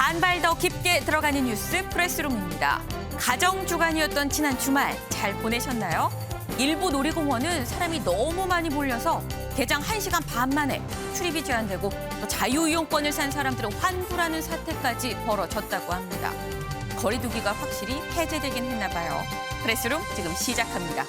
한 발 더 깊게 들어가는 뉴스 프레스룸입니다. 가정 주간이었던 지난 주말 잘 보내셨나요? 일부 놀이공원은 사람이 너무 많이 몰려서 개장 1시간 반 만에 출입이 제한되고 또 자유이용권을 산 사람들은 환불하는 사태까지 벌어졌다고 합니다. 거리 두기가 확실히 해제되긴 했나 봐요. 프레스룸 지금 시작합니다.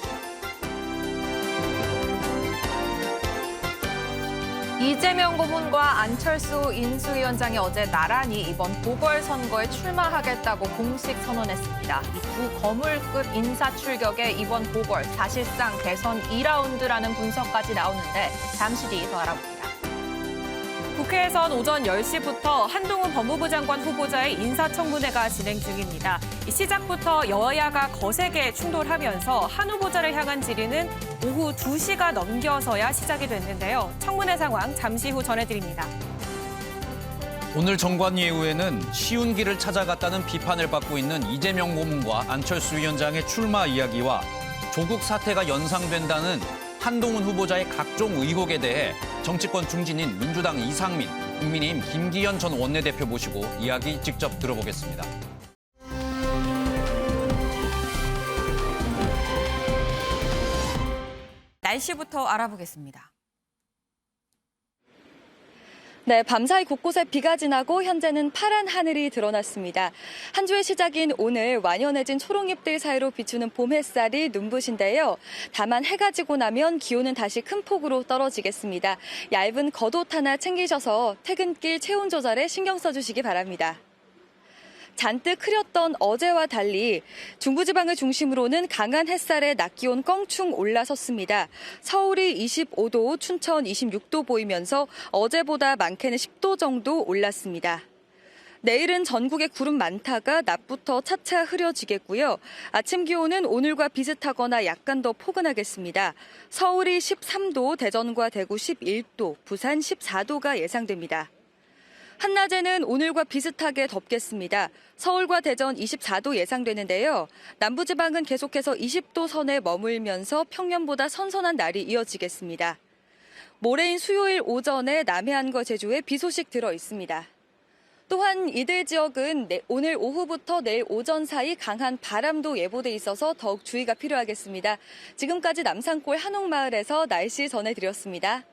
이재명 고문과 안철수 인수위원장이 어제 나란히 이번 보궐선거에 출마하겠다고 공식 선언했습니다. 이 두 거물급 인사 출격에 이번 보궐 사실상 대선 2라운드라는 분석까지 나오는데 잠시 뒤 더 알아봅니다. 국회에선 오전 10시부터 한동훈 법무부 장관 후보자의 인사청문회가 진행 중입니다. 시작부터 여야가 거세게 충돌하면서 한 후보자를 향한 질의는 오후 2시가 넘겨서야 시작이 됐는데요. 청문회 상황 잠시 후 전해드립니다. 오늘 정관 예우에는 쉬운 길을 찾아갔다는 비판을 받고 있는 이재명 고문과 안철수 위원장의 출마 이야기와 조국 사태가 연상된다는 한동훈 후보자의 각종 의혹에 대해 정치권 중진인 민주당 이상민, 국민의힘 김기현 전 원내대표 모시고 이야기 직접 들어보겠습니다. 날씨부터 알아보겠습니다. 네, 밤사이 곳곳에 비가 지나고 현재는 파란 하늘이 드러났습니다. 한 주의 시작인 오늘 완연해진 초록잎들 사이로 비추는 봄 햇살이 눈부신데요. 다만 해가 지고 나면 기온은 다시 큰 폭으로 떨어지겠습니다. 얇은 겉옷 하나 챙기셔서 퇴근길 체온 조절에 신경 써주시기 바랍니다. 잔뜩 흐렸던 어제와 달리 중부지방을 중심으로는 강한 햇살에 낮 기온 껑충 올라섰습니다. 서울이 25도, 춘천 26도 보이면서 어제보다 많게는 10도 정도 올랐습니다. 내일은 전국에 구름 많다가 낮부터 차차 흐려지겠고요. 아침 기온은 오늘과 비슷하거나 약간 더 포근하겠습니다. 서울이 13도, 대전과 대구 11도, 부산 14도가 예상됩니다. 한낮에는 오늘과 비슷하게 덥겠습니다. 서울과 대전 24도 예상되는데요. 남부지방은 계속해서 20도 선에 머물면서 평년보다 선선한 날이 이어지겠습니다. 모레인 수요일 오전에 남해안과 제주에 비 소식 들어 있습니다. 또한 이들 지역은 오늘 오후부터 내일 오전 사이 강한 바람도 예보돼 있어서 더욱 주의가 필요하겠습니다. 지금까지 남산골 한옥마을에서 날씨 전해드렸습니다.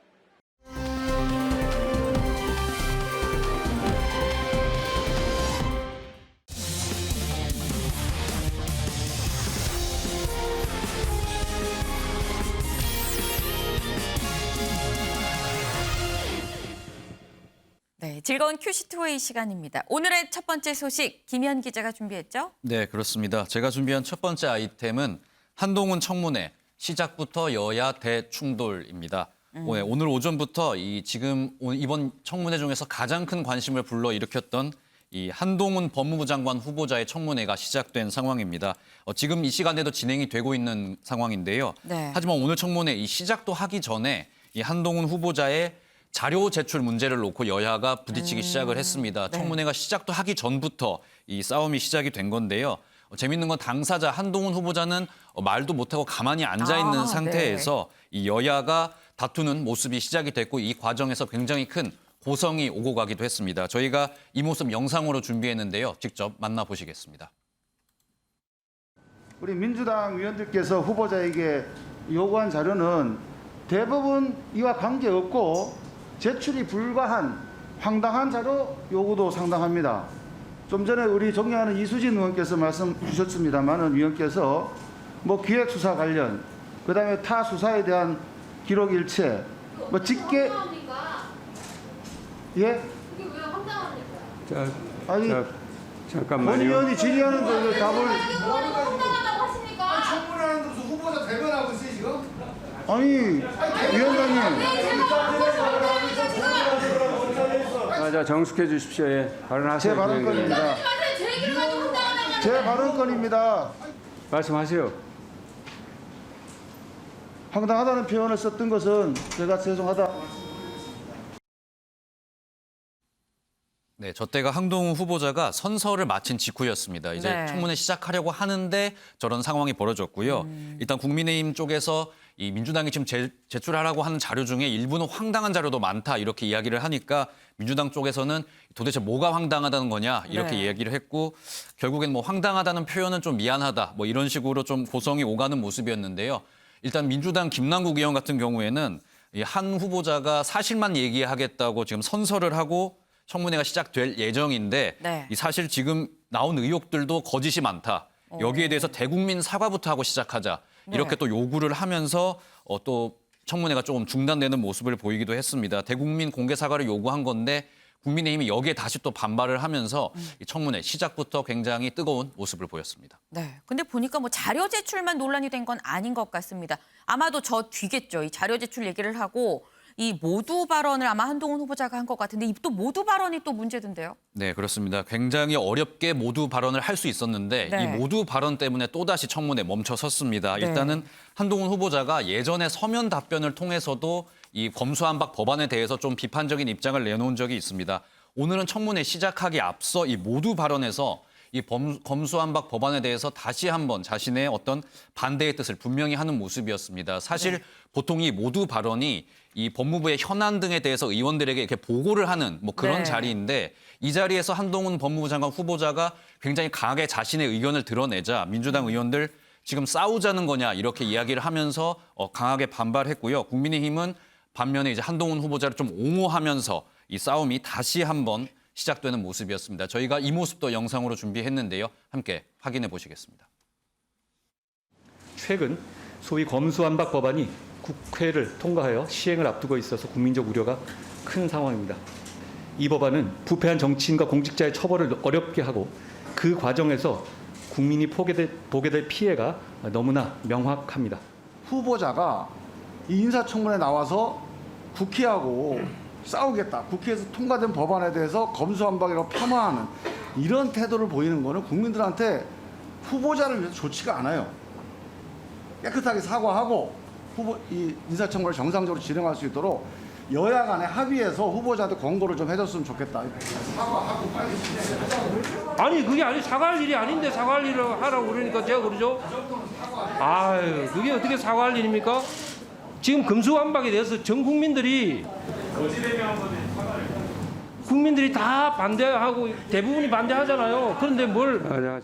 네, 즐거운 큐시트웨이 시간입니다. 오늘의 첫 번째 소식 김현 기자가 준비했죠? 네, 그렇습니다. 제가 준비한 첫 번째 아이템은 한동훈 청문회 시작부터 여야 대충돌입니다. 오늘 오전부터 이번 청문회 중에서 가장 큰 관심을 불러일으켰던 이 한동훈 법무부 장관 후보자의 청문회가 시작된 상황입니다. 지금 이 시간에도 진행이 되고 있는 상황인데요. 네. 하지만 오늘 청문회 이 시작도 하기 전에 이 한동훈 후보자의 자료 제출 문제를 놓고 여야가 부딪히기 시작을 했습니다. 네. 청문회가 시작도 하기 전부터 이 싸움이 시작이 된 건데요. 재밌는 건 당사자 한동훈 후보자는 말도 못하고 가만히 앉아 있는 상태에서 이 여야가 다투는 모습이 시작이 됐고 이 과정에서 굉장히 큰 고성이 오고 가기도 했습니다. 저희가 이 모습 영상으로 준비했는데요. 직접 만나보시겠습니다. 우리 민주당 의원들께서 후보자에게 요구한 자료는 대부분 이와 관계없고 제출이 불가한 황당한 자료 요구도 상당합니다. 좀 전에 우리 존경하는 이수진 의원께서 말씀 주셨습니다만은 위원께서 기획수사 관련, 그다음에 타 수사에 대한 기록 일체, 직계 예? 그게 왜 황당합니까? 아니 잠깐만요. 본 의원이 질의하는 거 답을 황당하다고 하십니까? 청문하는 데서 후보자 대변하고 있어요 지금? 아니 위원장님. 자, 정숙해 주십시오. 예. 발언하세요. 제 발언권입니다. 제 얘기를 가지고 황당하다고 하는 제 발언권입니다. 말씀하세요. 황당하다는 표현을 썼던 것은 제가 죄송하다. 네, 저 때가 한동훈 후보자가 선서를 마친 직후였습니다. 이제 네. 청문회 시작하려고 하는데 저런 상황이 벌어졌고요. 일단 국민의힘 쪽에서 이 민주당이 지금 제출하라고 하는 자료 중에 일부는 황당한 자료도 많다 이렇게 이야기를 하니까 민주당 쪽에서는 도대체 뭐가 황당하다는 거냐 이렇게 네. 이야기를 했고 결국엔 뭐 황당하다는 표현은 좀 미안하다 뭐 이런 식으로 좀 고성이 오가는 모습이었는데요. 일단 민주당 김남국 의원 같은 경우에는 이 한 후보자가 사실만 얘기하겠다고 지금 선서를 하고 청문회가 시작될 예정인데 네. 이 사실 지금 나온 의혹들도 거짓이 많다. 여기에 대해서 대국민 사과부터 하고 시작하자. 이렇게 네. 또 요구를 하면서 또 청문회가 조금 중단되는 모습을 보이기도 했습니다. 대국민 공개 사과를 요구한 건데 국민의힘이 여기에 다시 또 반발을 하면서 이 청문회 시작부터 굉장히 뜨거운 모습을 보였습니다. 네. 근데 보니까 뭐 자료 제출만 논란이 된 건 아닌 것 같습니다. 아마도 저 뒤겠죠. 이 자료 제출 얘기를 하고 이 모두 발언을 아마 한동훈 후보자가 한 것 같은데 이 또 모두 발언이 또 문제던데요. 네, 그렇습니다. 굉장히 어렵게 모두 발언을 할 수 있었는데 네. 이 모두 발언 때문에 또다시 청문회 멈춰섰습니다. 일단은 한동훈 후보자가 예전에 서면 답변을 통해서도 이 검수완박 법안에 대해서 좀 비판적인 입장을 내놓은 적이 있습니다. 오늘은 청문회 시작하기 앞서 이 모두 발언에서 이 검수완박 법안에 대해서 다시 한번 자신의 어떤 반대의 뜻을 분명히 하는 모습이었습니다. 사실 보통 이 모두 발언이 이 법무부의 현안 등에 대해서 의원들에게 이렇게 보고를 하는 뭐 그런 네. 자리인데 이 자리에서 한동훈 법무부 장관 후보자가 굉장히 강하게 자신의 의견을 드러내자 민주당 의원들 지금 싸우자는 거냐 이렇게 이야기를 하면서 강하게 반발했고요. 국민의힘은 반면에 이제 한동훈 후보자를 좀 옹호하면서 이 싸움이 다시 한번 시작되는 모습이었습니다. 저희가 이 모습도 영상으로 준비했는데요. 함께 확인해 보시겠습니다. 최근 소위 검수완박 법안이 국회를 통과하여 시행을 앞두고 있어서 국민적 우려가 큰 상황입니다. 이 법안은 부패한 정치인과 공직자의 처벌을 어렵게 하고 그 과정에서 국민이 보게 될 피해가 너무나 명확합니다. 후보자가 이 인사청문회 나와서 국회하고 싸우겠다. 국회에서 통과된 법안에 대해서 검수완박이라고 폄하하는 이런 태도를 보이는 거는 국민들한테 후보자를 위해서 좋지가 않아요. 깨끗하게 사과하고 이 인사청문회를 정상적으로 진행할 수 있도록 여야 간에 합의해서 후보자한테 권고를 좀 해줬으면 좋겠다. 사과하고 빨리 진행하자고. 아니 그게 아니 사과할 일이 아닌데 사과할 일을 하라고 그러니까 제가 그러죠. 아유 그게 어떻게 사과할 일입니까? 지금 검수완박에 대해서 전 국민들이 다 반대하고 대부분이 반대하잖아요. 그런데 뭘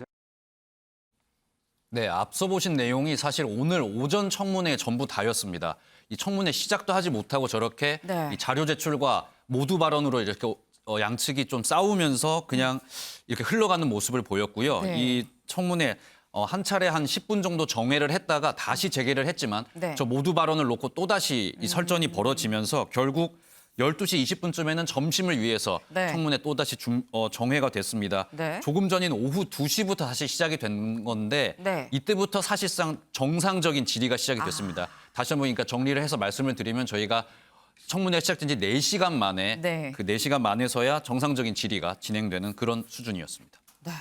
네, 앞서 보신 내용이 사실 오늘 오전 청문회 전부 다였습니다. 이 청문회 시작도 하지 못하고 저렇게 네. 이 자료 제출과 모두 발언으로 이렇게 양측이 좀 싸우면서 그냥 이렇게 흘러가는 모습을 보였고요. 네. 이 청문회 한 차례 한 10분 정도 정회를 했다가 다시 재개를 했지만 네. 저 모두 발언을 놓고 또다시 이 설전이 벌어지면서 결국 12시 20분쯤에는 점심을 위해서 네. 청문회 또다시 정회가 됐습니다. 네. 조금 전인 오후 2시부터 다시 시작이 된 건데 네. 이때부터 사실상 정상적인 질의가 시작이 됐습니다. 다시 한번 그러니까 정리를 해서 말씀을 드리면 저희가 청문회가 시작된 지 4시간 만에 네. 그 4시간 만에서야 정상적인 질의가 진행되는 그런 수준이었습니다. 네.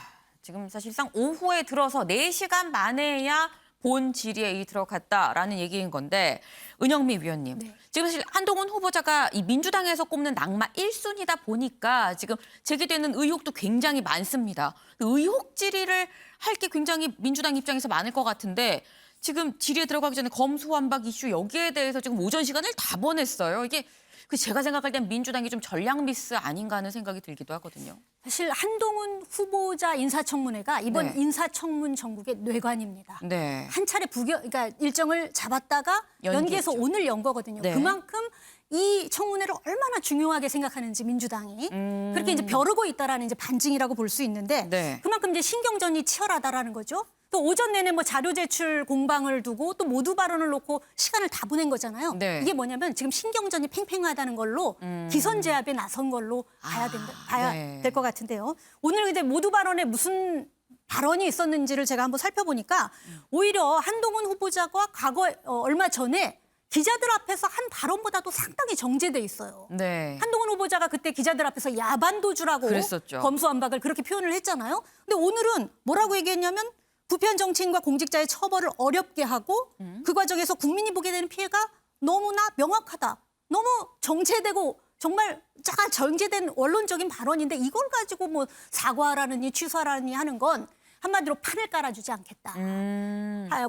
지금 사실상 오후에 들어서 4시간 만에야 본 질의에 들어갔다라는 얘기인 건데 은영미 위원님. 지금 사실 한동훈 후보자가 이 민주당에서 꼽는 낙마 1순위다 보니까 지금 제기되는 의혹도 굉장히 많습니다. 의혹 질의를 할 게 굉장히 민주당 입장에서 많을 것 같은데 지금 질의에 들어가기 전에 검수완박 이슈 여기에 대해서 지금 오전 시간을 다 보냈어요. 이게 제가 생각할 땐 민주당이 좀 전략 미스 아닌가 하는 생각이 들기도 하거든요. 사실 한동훈 후보자 인사청문회가 이번 네. 인사청문 전국의 뇌관입니다. 네. 한 차례 그러니까 일정을 잡았다가 연기해서 오늘 연 거거든요. 네. 그만큼 이 청문회를 얼마나 중요하게 생각하는지 민주당이 그렇게 이제 벼르고 있다라는 이제 반증이라고 볼 수 있는데 네. 그만큼 이제 신경전이 치열하다라는 거죠. 또 오전 내내 뭐 자료 제출 공방을 두고 또 모두 발언을 놓고 시간을 다 보낸 거잖아요. 네. 이게 뭐냐면 지금 신경전이 팽팽하다는 걸로 기선 제압에 나선 걸로 봐야 네. 될 것 같은데요. 오늘 근데 모두 발언에 무슨 발언이 있었는지를 제가 한번 살펴보니까 오히려 한동훈 후보자가 과거 얼마 전에 기자들 앞에서 한 발언보다도 상당히 정제돼 있어요. 네. 한동훈 후보자가 그때 기자들 앞에서 야반도주라고 그랬었죠. 검수완박을 그렇게 표현을 했잖아요. 근데 오늘은 뭐라고 얘기했냐면 부패한 정치인과 공직자의 처벌을 어렵게 하고 그 과정에서 국민이 보게 되는 피해가 너무나 명확하다. 너무 정체되고 정말 쫙 정제된 원론적인 발언인데 이걸 가지고 뭐 사과라느니 취소하라느니 하는 건 한마디로 판을 깔아주지 않겠다.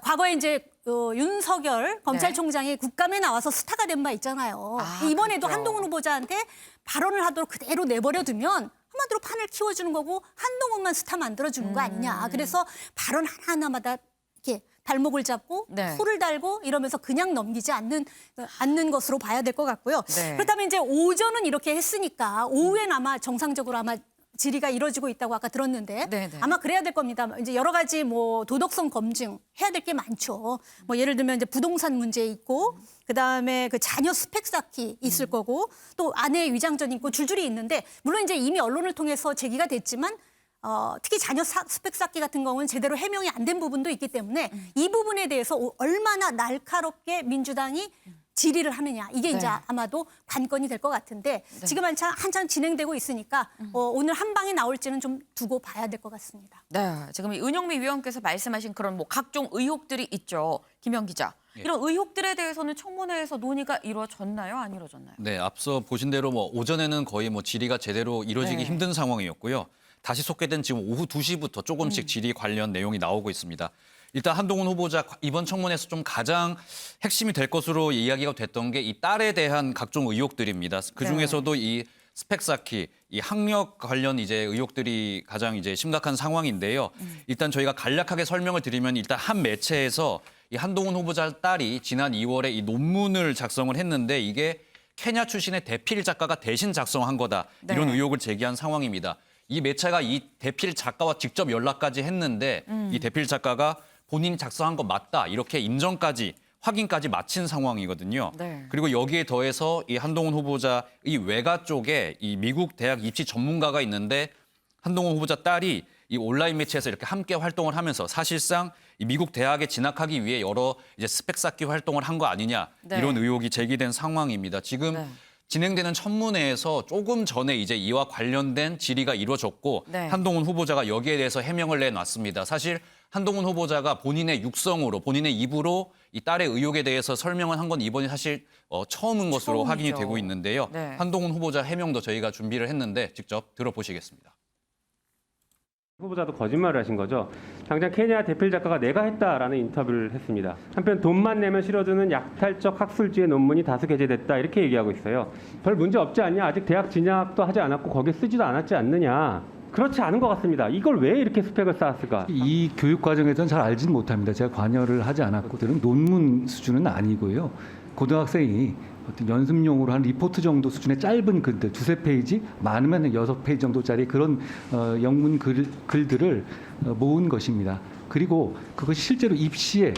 과거에 이제 윤석열 검찰총장이 국감에 나와서 스타가 된 바 있잖아요. 이번에도 그렇죠. 한동훈 후보자한테 발언을 하도록 그대로 내버려 두면 한마디로 판을 키워주는 거고 한동훈만 스타 만들어주는 거 아니냐. 그래서 발언 하나하나마다 이렇게 발목을 잡고 네. 풀을 달고 이러면서 그냥 넘기지 않는 것으로 봐야 될 것 같고요. 네. 그렇다면 이제 오전은 이렇게 했으니까 오후엔 아마 정상적으로 아마 질의가 이루어지고 있다고 아까 들었는데 네, 네. 아마 그래야 될 겁니다. 이제 여러 가지 뭐 도덕성 검증 해야 될 게 많죠. 뭐 예를 들면 이제 부동산 문제 있고 그다음에 그 자녀 스펙 쌓기 있을 거고 또 아내의 위장전 있고 줄줄이 있는데 물론 이제 이미 언론을 통해서 제기가 됐지만 특히 자녀 스펙 쌓기 같은 경우는 제대로 해명이 안 된 부분도 있기 때문에 이 부분에 대해서 얼마나 날카롭게 민주당이 질의를 하느냐 이게 이제 아마도 관건이 될 것 같은데 지금 한참 진행되고 있으니까 오늘 한 방에 나올지는 좀 두고 봐야 될 것 같습니다. 네, 지금 은영미 위원께서 말씀하신 그런 뭐 각종 의혹들이 있죠. 김영 기자. 이런 의혹들에 대해서는 청문회에서 논의가 이루어졌나요? 안 이루어졌나요? 네, 앞서 보신 대로 뭐 오전에는 거의 뭐 질의가 제대로 이루어지기 힘든 상황이었고요. 다시 속개된 지금 오후 2시부터 조금씩 질의 관련 내용이 나오고 있습니다. 일단 한동훈 후보자 이번 청문회에서 좀 가장 핵심이 될 것으로 이야기가 됐던 게 이 딸에 대한 각종 의혹들입니다. 그 중에서도 이 스펙 쌓기, 이 학력 관련 이제 의혹들이 가장 이제 심각한 상황인데요. 일단 저희가 간략하게 설명을 드리면 일단 한 매체에서 이 한동훈 후보자 딸이 지난 2월에 이 논문을 작성을 했는데 이게 케냐 출신의 대필 작가가 대신 작성한 거다. 이런 의혹을 제기한 상황입니다. 이 매체가 이 대필 작가와 직접 연락까지 했는데 이 대필 작가가 본인이 작성한 거 맞다 이렇게 인정까지 확인까지 마친 상황이거든요. 네. 그리고 여기에 더해서 이 한동훈 후보자 이 외가 쪽에 이 미국 대학 입시 전문가가 있는데 한동훈 후보자 딸이 이 온라인 매체에서 이렇게 함께 활동을 하면서 사실상 이 미국 대학에 진학하기 위해 여러 이제 스펙 쌓기 활동을 한 거 아니냐 이런 의혹이 제기된 상황입니다. 지금 진행되는 청문회에서 조금 전에 이제 이와 관련된 질의가 이루어졌고 한동훈 후보자가 여기에 대해서 해명을 내놨습니다. 사실 한동훈 후보자가 본인의 육성으로 본인의 입으로 이 딸의 의혹에 대해서 설명을 한 건 이번이 사실 처음인 것으로 확인이 되고 있는데요. 한동훈 후보자 해명도 저희가 준비를 했는데 직접 들어보시겠습니다. 후보자도 거짓말을 하신 거죠. 당장 케냐 대필 작가가 내가 했다라는 인터뷰를 했습니다. 한편 돈만 내면 실어주는 약탈적 학술지의 논문이 다수 게재됐다 이렇게 얘기하고 있어요. 별 문제 없지 않냐? 아직 대학 진학도 하지 않았고 거기에 쓰지도 않았지 않느냐? 그렇지 않은 것 같습니다. 이걸 왜 이렇게 스펙을 쌓았을까? 이 교육 과정에서는 잘 알지는 못합니다. 제가 관여를 하지 않았고 들은 논문 수준은 아니고요. 고등학생이 어떤 연습용으로 한 리포트 정도 수준의 짧은 글들, 2-3페이지, 많으면 6페이지 정도짜리 그런 영문 글들을 모은 것입니다. 그리고 그것이 실제로 입시에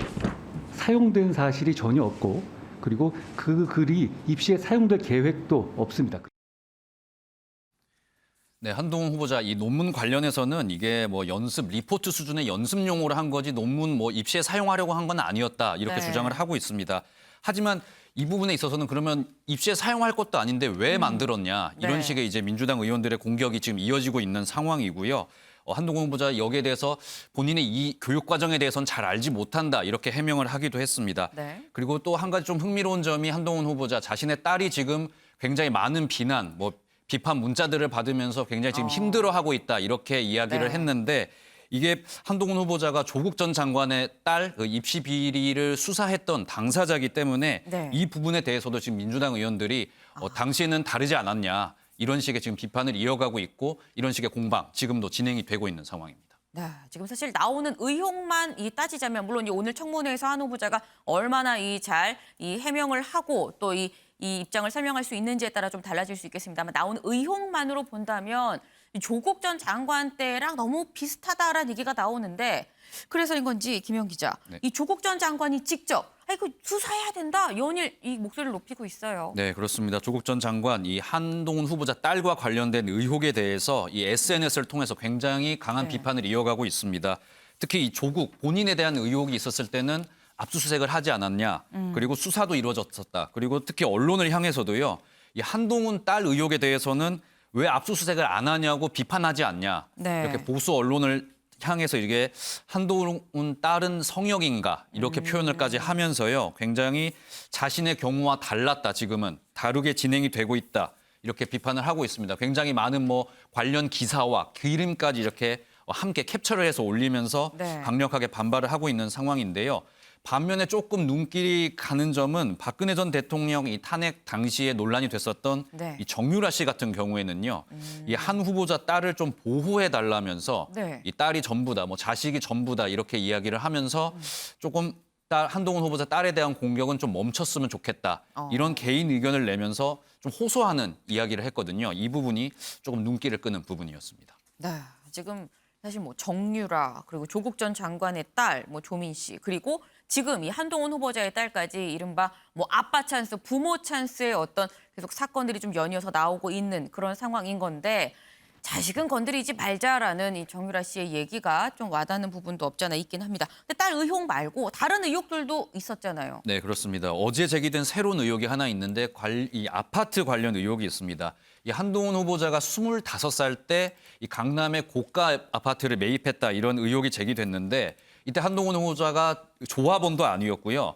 사용된 사실이 전혀 없고 그리고 그 글이 입시에 사용될 계획도 없습니다. 네, 한동훈 후보자 이 논문 관련해서는 이게 뭐 연습 리포트 수준의 연습용으로 한 거지 논문 뭐 입시에 사용하려고 한 건 아니었다 이렇게 주장을 하고 있습니다. 하지만 이 부분에 있어서는 그러면 입시에 사용할 것도 아닌데 왜 만들었냐 이런 식의 이제 민주당 의원들의 공격이 지금 이어지고 있는 상황이고요. 한동훈 후보자 여기에 대해서 본인의 이 교육 과정에 대해서는 잘 알지 못한다 이렇게 해명을 하기도 했습니다. 그리고 또 한 가지 좀 흥미로운 점이 한동훈 후보자 자신의 딸이 지금 굉장히 많은 비난, 비판 문자들을 받으면서 굉장히 지금 힘들어하고 있다 이렇게 이야기를 했는데 이게 한동훈 후보자가 조국 전 장관의 딸 입시 비리를 수사했던 당사자이기 때문에 이 부분에 대해서도 지금 민주당 의원들이 당시에는 다르지 않았냐 이런 식의 지금 비판을 이어가고 있고 이런 식의 공방 지금도 진행이 되고 있는 상황입니다. 네, 지금 사실 나오는 의혹만 따지자면 물론 오늘 청문회에서 한 후보자가 얼마나 잘 해명을 하고 또 이 입장을 설명할 수 있는지에 따라 좀 달라질 수 있겠습니다만 나오는 의혹만으로 본다면 조국 전 장관 때랑 너무 비슷하다라는 얘기가 나오는데 그래서인 건지 김영 기자, 이 조국 전 장관이 직접 이거 수사해야 된다 연일 이 목소리를 높이고 있어요. 네, 그렇습니다. 조국 전 장관 이 한동훈 후보자 딸과 관련된 의혹에 대해서 이 SNS를 통해서 굉장히 강한 비판을 이어가고 있습니다. 특히 이 조국 본인에 대한 의혹이 있었을 때는 압수수색을 하지 않았냐. 그리고 수사도 이루어졌었다. 그리고 특히 언론을 향해서도요. 이 한동훈 딸 의혹에 대해서는 왜 압수수색을 안 하냐고 비판하지 않냐. 이렇게 보수 언론을 향해서 이게 한동훈 딸은 성역인가 이렇게 표현을까지 하면서요. 굉장히 자신의 경우와 달랐다. 지금은 다르게 진행이 되고 있다. 이렇게 비판을 하고 있습니다. 굉장히 많은 뭐 관련 기사와 그림까지 이렇게 함께 캡처를 해서 올리면서 네. 강력하게 반발을 하고 있는 상황인데요. 반면에 조금 눈길이 가는 점은 박근혜 전 대통령 이 탄핵 당시에 논란이 됐었던 네. 이 정유라 씨 같은 경우에는요. 이 한 후보자 딸을 좀 보호해 달라면서 네. 이 딸이 전부다, 뭐 자식이 전부다 이렇게 이야기를 하면서 조금 한동훈 후보자 딸에 대한 공격은 좀 멈췄으면 좋겠다. 이런 개인 의견을 내면서 좀 호소하는 이야기를 했거든요. 이 부분이 조금 눈길을 끄는 부분이었습니다. 네, 지금 사실 뭐 정유라 그리고 조국 전 장관의 딸, 뭐 조민 씨 그리고 지금 이 한동훈 후보자의 딸까지 이른바 뭐 아빠 찬스, 부모 찬스의 어떤 계속 사건들이 좀 연이어서 나오고 있는 그런 상황인 건데 자식은 건드리지 말자라는 이 정유라 씨의 얘기가 좀 와닿는 부분도 없지 않아 있긴 합니다. 근데 딸 의혹 말고 다른 의혹들도 있었잖아요. 네, 그렇습니다. 어제 제기된 새로운 의혹이 하나 있는데 이 아파트 관련 의혹이 있습니다. 이 한동훈 후보자가 25살 때 이 강남의 고가 아파트를 매입했다 이런 의혹이 제기됐는데 이때 한동훈 후보자가 조합원도 아니었고요.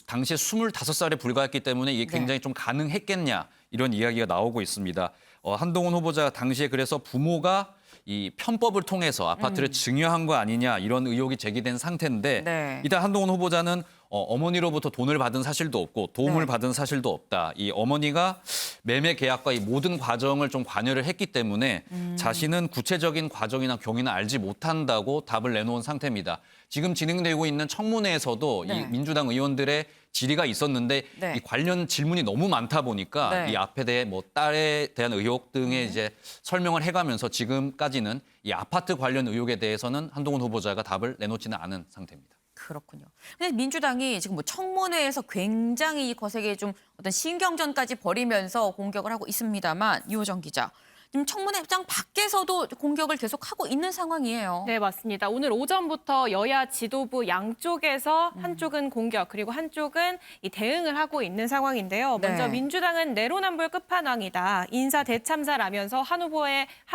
당시에 25살에 불과했기 때문에 이게 굉장히 좀 가능했겠냐 이런 이야기가 나오고 있습니다. 한동훈 후보자 당시에 그래서 부모가 이 편법을 통해서 아파트를 증여한 거 아니냐 이런 의혹이 제기된 상태인데 네. 일단 한동훈 후보자는 어머니로부터 돈을 받은 사실도 없고 도움을 네. 받은 사실도 없다. 이 어머니가 매매 계약과 이 모든 과정을 좀 관여를 했기 때문에 자신은 구체적인 과정이나 경위는 알지 못한다고 답을 내놓은 상태입니다. 지금 진행되고 있는 청문회에서도 네. 이 민주당 의원들의 질의가 있었는데 네. 이 관련 질문이 너무 많다 보니까 네. 이 앞에 대해 뭐 딸에 대한 의혹 등의 이제 설명을 해가면서 지금까지는 이 아파트 관련 의혹에 대해서는 한동훈 후보자가 답을 내놓지는 않은 상태입니다. 그렇군요. 근데 민주당이 지금 뭐 청문회에서 굉장히 거세게 좀 어떤 신경전까지 벌이면서 공격을 하고 있습니다만 이호정 기자. 지금 청문회장 밖에서도 공격을 계속하고 있는 상황이에요. 네, 맞습니다. 오늘 오전부터 여야 지도부 양쪽에서 한쪽은 공격 그리고 한쪽은 이 대응을 하고 있는 상황인데요. 먼저 네. 민주당은 내로남불 끝판왕이다. 인사 대참사라면서 한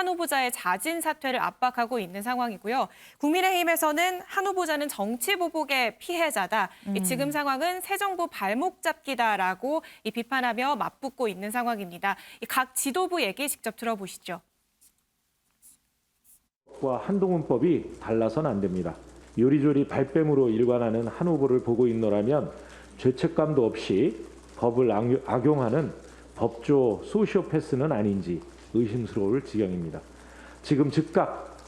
후보자의 자진 사퇴를 압박하고 있는 상황이고요. 국민의힘에서는 한 후보자는 정치 보복의 피해자다. 이 지금 상황은 새 정부 발목 잡기다라고 이 비판하며 맞붙고 있는 상황입니다. 이 각 지도부 얘기 직접 들어보시죠. 과 한동훈법이 달라서는 안 됩니다. 요리조리 발뺌으로 일관하는 한 후보를 보고 있노라면 죄책감도 없이 법을 악용하는 법조 소시오패스는 아닌지 의심스러울 지경입니다. 지금 즉각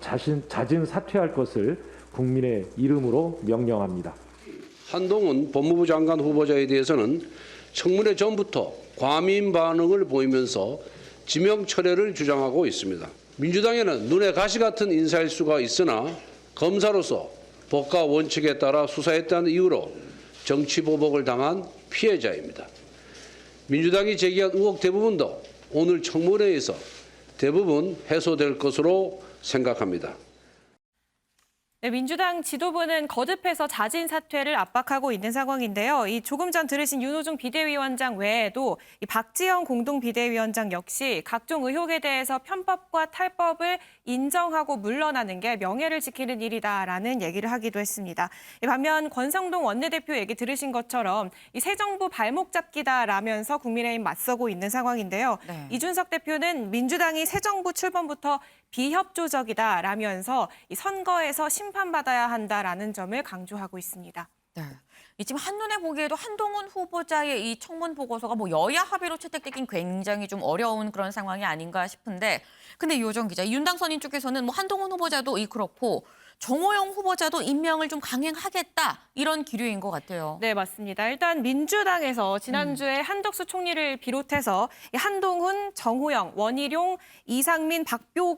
자진 사퇴할 것을 국민의 이름으로 명령합니다. 한동훈 법무부 장관 후보자에 대해서는 청문회 전부터 과민 반응을 보이면서 지명 철회를 주장하고 있습니다. 민주당에는 눈에 가시 같은 인사일 수가 있으나 검사로서 법과 원칙에 따라 수사했다는 이유로 정치 보복을 당한 피해자입니다. 민주당이 제기한 의혹 대부분도 오늘 청문회에서 대부분 해소될 것으로 생각합니다. 네, 민주당 지도부는 거듭해서 자진 사퇴를 압박하고 있는 상황인데요. 이 조금 전 들으신 윤호중 비대위원장 외에도 이 박지원 공동비대위원장 역시 각종 의혹에 대해서 편법과 탈법을 인정하고 물러나는 게 명예를 지키는 일이다라는 얘기를 하기도 했습니다. 반면 권성동 원내대표 얘기 들으신 것처럼 이 새 정부 발목 잡기다라면서 국민의힘 맞서고 있는 상황인데요. 네. 이준석 대표는 민주당이 새 정부 출범부터 비협조적이다라면서 이 선거에서 심판받아야 한다라는 점을 강조하고 있습니다. 네. 지금 한눈에 보기에도 한동훈 후보자의 이 청문 보고서가 뭐 여야 합의로 채택되긴 굉장히 좀 어려운 그런 상황이 아닌가 싶은데 근데 이호정 기자, 윤당 선임 쪽에서는 뭐 한동훈 후보자도 그렇고 정호영 후보자도 임명을 좀 강행하겠다 이런 기류인 것 같아요. 네, 맞습니다. 일단 민주당에서 지난주에 한덕수 총리를 비롯해서 한동훈, 정호영, 원희룡, 이상민,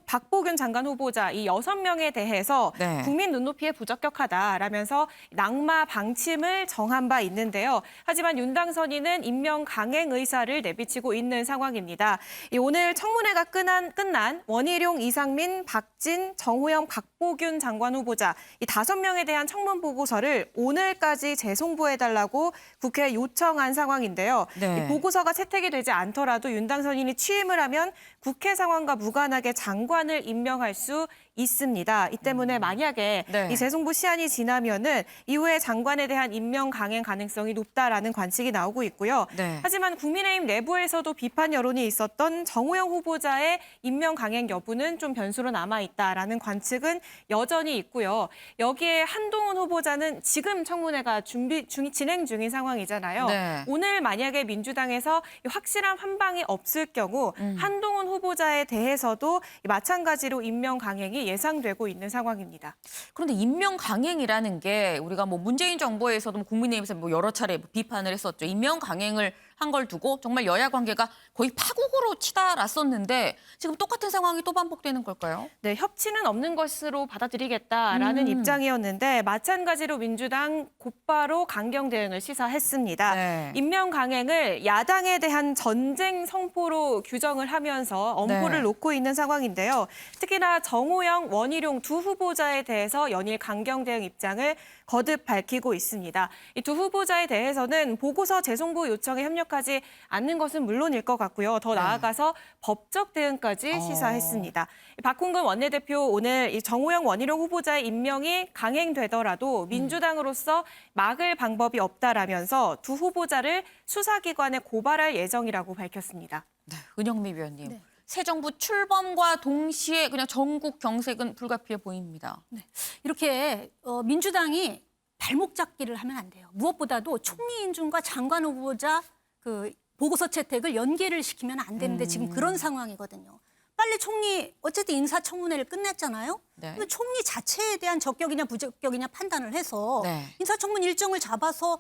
박보균 장관 후보자 이 6명에 대해서 네. 국민 눈높이에 부적격하다라면서 낙마 방침을 정한 바 있는데요. 하지만 윤당 선임은 임명 강행 의사를 내비치고 있는 상황입니다. 오늘 청문회가 끝난 원희룡, 이상민, 박진, 정호영, 박보균 장관 장관 후보자 이 5명에 대한 청문 보고서를 오늘까지 재송부해달라고 국회에 요청한 상황인데요. 네. 이 보고서가 채택이 되지 않더라도 윤 당선인이 취임을 하면 국회 상황과 무관하게 장관을 임명할 수 있습니다. 이 때문에 만약에 네. 이 재송부 시한이 지나면은 이후에 장관에 대한 임명 강행 가능성이 높다라는 관측이 나오고 있고요. 네. 하지만 국민의힘 내부에서도 비판 여론이 있었던 정호영 후보자의 임명 강행 여부는 좀 변수로 남아 있다라는 관측은 여전히 있고요. 여기에 한동훈 후보자는 지금 청문회가 진행 중인 상황이잖아요. 네. 오늘 만약에 민주당에서 확실한 환방이 없을 경우 한동훈 후보자에 대해서도 마찬가지로 임명 강행이 예상되고 있는 상황입니다. 그런데 임명 강행이라는 게 우리가 뭐 문재인 정부에서도 국민의힘에서 뭐 여러 차례 비판을 했었죠. 임명 강행을 한 걸 두고 정말 여야 관계가 거의 파국으로 치달았었는데 지금 똑같은 상황이 또 반복되는 걸까요? 네, 협치는 없는 것으로 받아들이겠다라는 입장이었는데 마찬가지로 민주당 곧바로 강경 대응을 시사했습니다. 네. 임명 강행을 야당에 대한 전쟁 성포로 규정을 하면서 엄포를 네. 놓고 있는 상황인데요. 특히나 정호영, 원희룡 두 후보자에 대해서 연일 강경 대응 입장을 거듭 밝히고 있습니다. 이 두 후보자에 대해서는 보고서 재송부 요청에 협력하지 않는 것은 물론일 것 같고요. 더 나아가서 법적 대응까지 시사했습니다. 박홍근 원내대표 오늘 이 정호영, 원희룡 후보자의 임명이 강행되더라도 민주당으로서 막을 방법이 없다라면서 두 후보자를 수사기관에 고발할 예정이라고 밝혔습니다. 네, 은영미 위원님. 네. 새 정부 출범과 동시에 그냥 전국 경색은 불가피해 보입니다. 네. 이렇게 민주당이 발목 잡기를 하면 안 돼요. 무엇보다도 총리 인준과 장관 후보자 그 보고서 채택을 연계를 시키면 안 되는데 지금 그런 상황이거든요. 빨리 총리 어쨌든 인사청문회를 끝냈잖아요. 네. 그러면 총리 자체에 대한 적격이냐 부적격이냐 판단을 해서 네. 인사청문 일정을 잡아서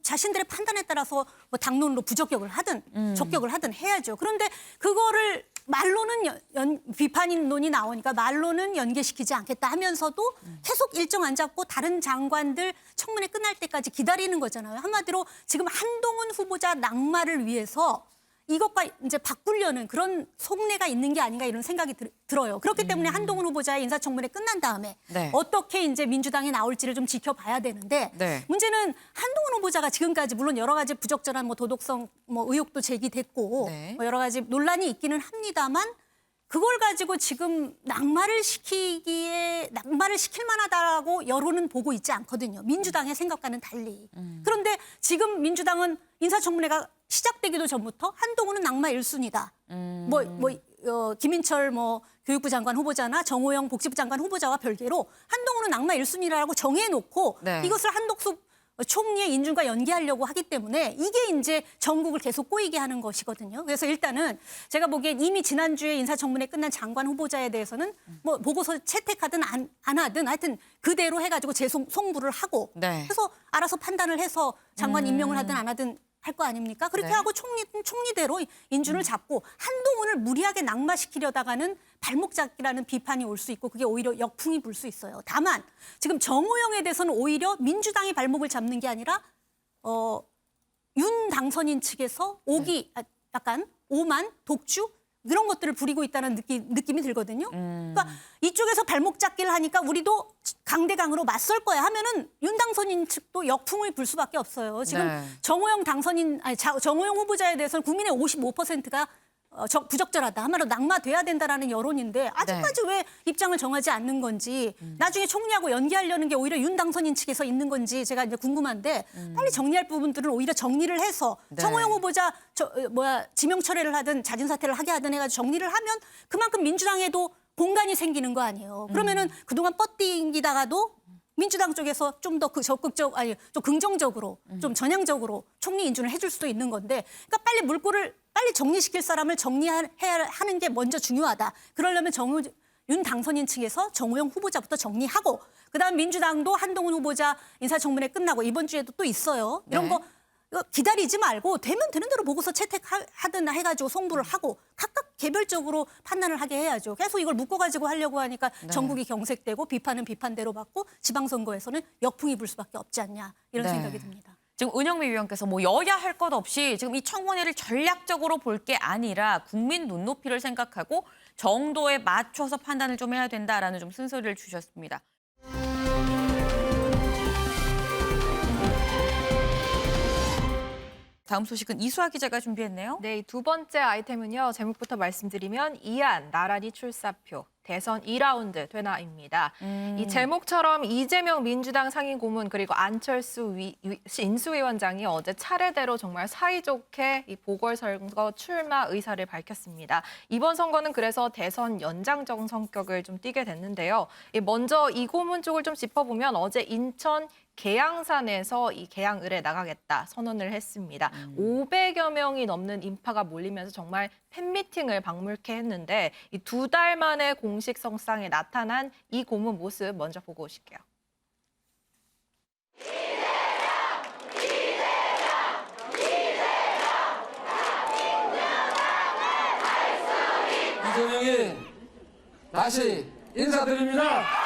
자신들의 판단에 따라서 뭐 당론으로 부적격을 하든 적격을 하든 해야죠. 그런데 그거를 말로는 비판론이 나오니까 말로는 연계시키지 않겠다 하면서도 계속 일정 안 잡고 다른 장관들 청문회 끝날 때까지 기다리는 거잖아요. 한마디로 지금 한동훈 후보자 낙마를 위해서 이것과 이제 바꾸려는 그런 속내가 있는 게 아닌가 이런 생각이 들어요. 그렇기 때문에 한동훈 후보자의 인사청문회 끝난 다음에 네. 어떻게 이제 민주당이 나올지를 좀 지켜봐야 되는데 네. 문제는 한동훈 후보자가 지금까지 물론 여러 가지 부적절한 뭐 도덕성 뭐 의혹도 제기됐고 네. 뭐 여러 가지 논란이 있기는 합니다만 그걸 가지고 지금 낙마를 시킬 만하다라고 여론은 보고 있지 않거든요. 민주당의 생각과는 달리. 그런데 지금 민주당은 인사청문회가 시작되기도 전부터 한동훈은 낙마 1순위다. 김인철 교육부 장관 후보자나 정호영 복지부 장관 후보자와 별개로 한동훈은 낙마 1순위라고 정해놓고 네. 이것을 한덕수 총리의 인준과 연계하려고 하기 때문에 이게 이제 전국을 계속 꼬이게 하는 것이거든요. 그래서 일단은 제가 보기엔 이미 지난주에 인사청문회 끝난 장관 후보자에 대해서는 뭐 보고서 채택하든 안 하든 하여튼 그대로 해가지고 재송부를 하고 네. 그래서 알아서 판단을 해서 장관 임명을 하든 안 하든 할 거 아닙니까? 그렇게 네. 하고 총리대로 인준을 잡고 한동훈을 무리하게 낙마시키려다가는 발목 잡기라는 비판이 올 수 있고 그게 오히려 역풍이 불 수 있어요. 다만 지금 정호영에 대해서는 오히려 민주당이 발목을 잡는 게 아니라 윤 당선인 측에서 약간 오만, 독주 이런 것들을 부리고 있다는 느낌이 들거든요. 그러니까 이쪽에서 발목 잡기를 하니까 우리도 강대강으로 맞설 거야 하면은 윤 당선인 측도 역풍을 불 수밖에 없어요. 지금 네. 정호영 후보자에 대해서는 국민의 55%가 부적절하다. 한마디로 낙마돼야 된다라는 여론인데 아직까지 왜 입장을 정하지 않는 건지 나중에 총리하고 연계하려는 게 오히려 윤 당선인 측에서 있는 건지 제가 이제 궁금한데 빨리 정리할 부분들은 오히려 정리를 해서 네. 정호영 후보자 지명 철회를 하든 자진 사퇴를 하게 하든 해가지고 정리를 하면 그만큼 민주당에도 공간이 생기는 거 아니에요. 그러면은 그동안 뻗딩기다가도 민주당 쪽에서 좀 더 좀 긍정적으로, 좀 전향적으로 총리 인준을 해줄 수도 있는 건데, 그러니까 빨리 물꼬를 빨리 정리시킬 사람을 정리해야 하는 게 먼저 중요하다. 그러려면 윤 당선인 측에서 정호영 후보자부터 정리하고, 그다음 민주당도 한동훈 후보자 인사청문회 끝나고 이번 주에도 또 있어요. 이런 거 기다리지 말고 되면 되는 대로 보고서 채택하든 해가지고 송부를 하고 각각 개별적으로 판단을 하게 해야죠. 계속 이걸 묶어가지고 하려고 하니까 전국이 경색되고 비판은 비판대로 받고 지방선거에서는 역풍이 불 수밖에 없지 않냐 이런 생각이 듭니다. 지금 은영미 위원께서 뭐 여야 할 것 없이 지금 이 청문회를 전략적으로 볼 게 아니라 국민 눈높이를 생각하고 정도에 맞춰서 판단을 좀 해야 된다라는 좀 쓴소리를 주셨습니다. 다음 소식은 이수아 기자가 준비했네요. 네, 두 번째 아이템은요. 제목부터 말씀드리면 이안 나란히 출사표. 대선 2라운드 되나입니다. 이 제목처럼 이재명 민주당 상임고문 그리고 안철수 인수위원장이 어제 차례대로 정말 사이좋게 이 보궐선거 출마 의사를 밝혔습니다. 이번 선거는 그래서 대선 연장적 성격을 좀 띠게 됐는데요. 먼저 이 고문 쪽을 좀 짚어보면 어제 인천 계양산에서 이 계양을에 나가겠다 선언을 했습니다. 500여 명이 넘는 인파가 몰리면서 정말 팬미팅을 방불케 했는데 이 2달 만에 공식 성상에 나타난 이 고문 모습 먼저 보고 오실게요. 이재명이 다시 인사드립니다.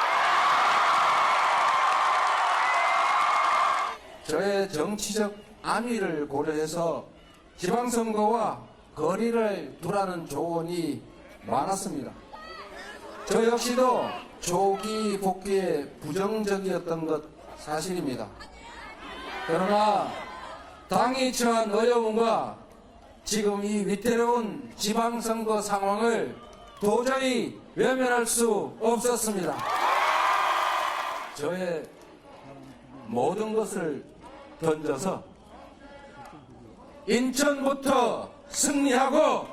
저의 정치적 안위를 고려해서 지방선거와 거리를 두라는 조언이 많았습니다. 저 역시도 조기 복귀에 부정적이었던 것 사실입니다. 그러나 당이 처한 어려움과 지금 이 위태로운 지방선거 상황을 도저히 외면할 수 없었습니다. 저의 모든 것을 던져서 인천부터 승리하고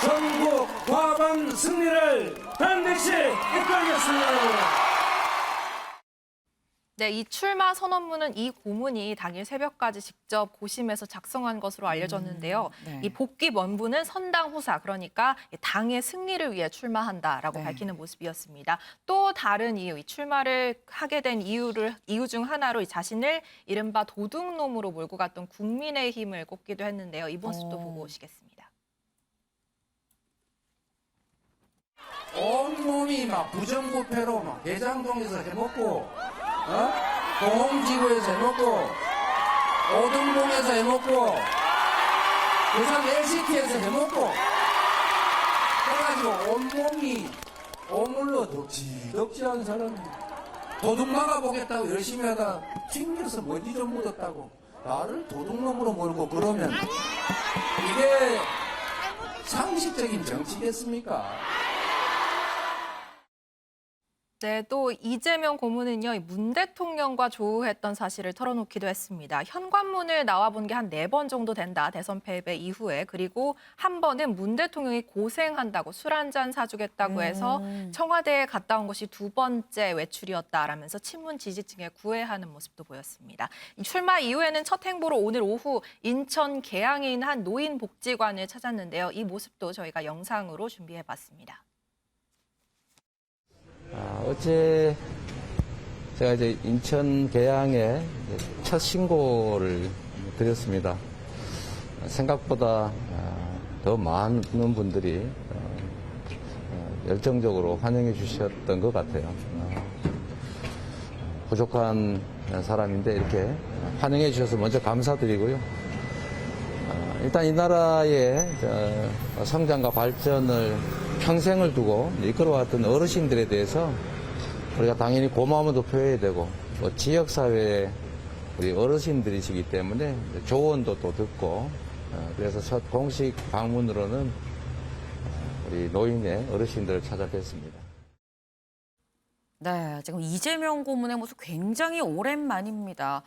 전국 과반 승리를 반드시 이끌겠습니다. 네, 이 출마 선언문은 이 고문이 당일 새벽까지 직접 고심해서 작성한 것으로 알려졌는데요. 네. 이 복귀 원부는 선당 후사, 그러니까 당의 승리를 위해 출마한다라고 밝히는 모습이었습니다. 또 다른 이유, 이 출마를 하게 된 이유 중 하나로 이 자신을 이른바 도둑놈으로 몰고 갔던 국민의힘을 꼽기도 했는데요. 이 모습도 보고 오시겠습니다. 온몸이 막 부정부패로 막 대장동에서 해먹고 공홍지구에서 해먹고 오등봉에서 해먹고 부산 LCT에서 해먹고 그래가지고 온몸이 오물로 덕지덕지한 사람이 도둑 막아보겠다고 열심히 하다 튕겨서 먼지 좀 묻었다고 나를 도둑놈으로 몰고 그러면 이게 상식적인 정치겠습니까? 네, 또 이재명 고문은요, 문 대통령과 조우했던 사실을 털어놓기도 했습니다. 현관문을 나와본 게 한 4번 정도 된다, 대선 패배 이후에. 그리고 한 번은 문 대통령이 고생한다고 술 한잔 사주겠다고 해서 청와대에 갔다 온 것이 2번째 외출이었다라면서 친문 지지층에 구애하는 모습도 보였습니다. 출마 이후에는 첫 행보로 오늘 오후 인천 계양에 있는 한 노인복지관을 찾았는데요. 이 모습도 저희가 영상으로 준비해봤습니다. 어제 제가 이제 인천 계양에 첫 신고를 드렸습니다. 생각보다 더 많은 분들이 열정적으로 환영해 주셨던 것 같아요. 부족한 사람인데 이렇게 환영해 주셔서 먼저 감사드리고요. 일단 이 나라의 성장과 발전을 평생을 두고 이끌어왔던 어르신들에 대해서 우리가 당연히 고마움도 표해야 되고 또 지역사회의 우리 어르신들이시기 때문에 조언도 또 듣고 그래서 첫 공식 방문으로는 우리 노인의 어르신들을 찾아뵀습니다. 네, 지금 이재명 고문의 모습 굉장히 오랜만입니다.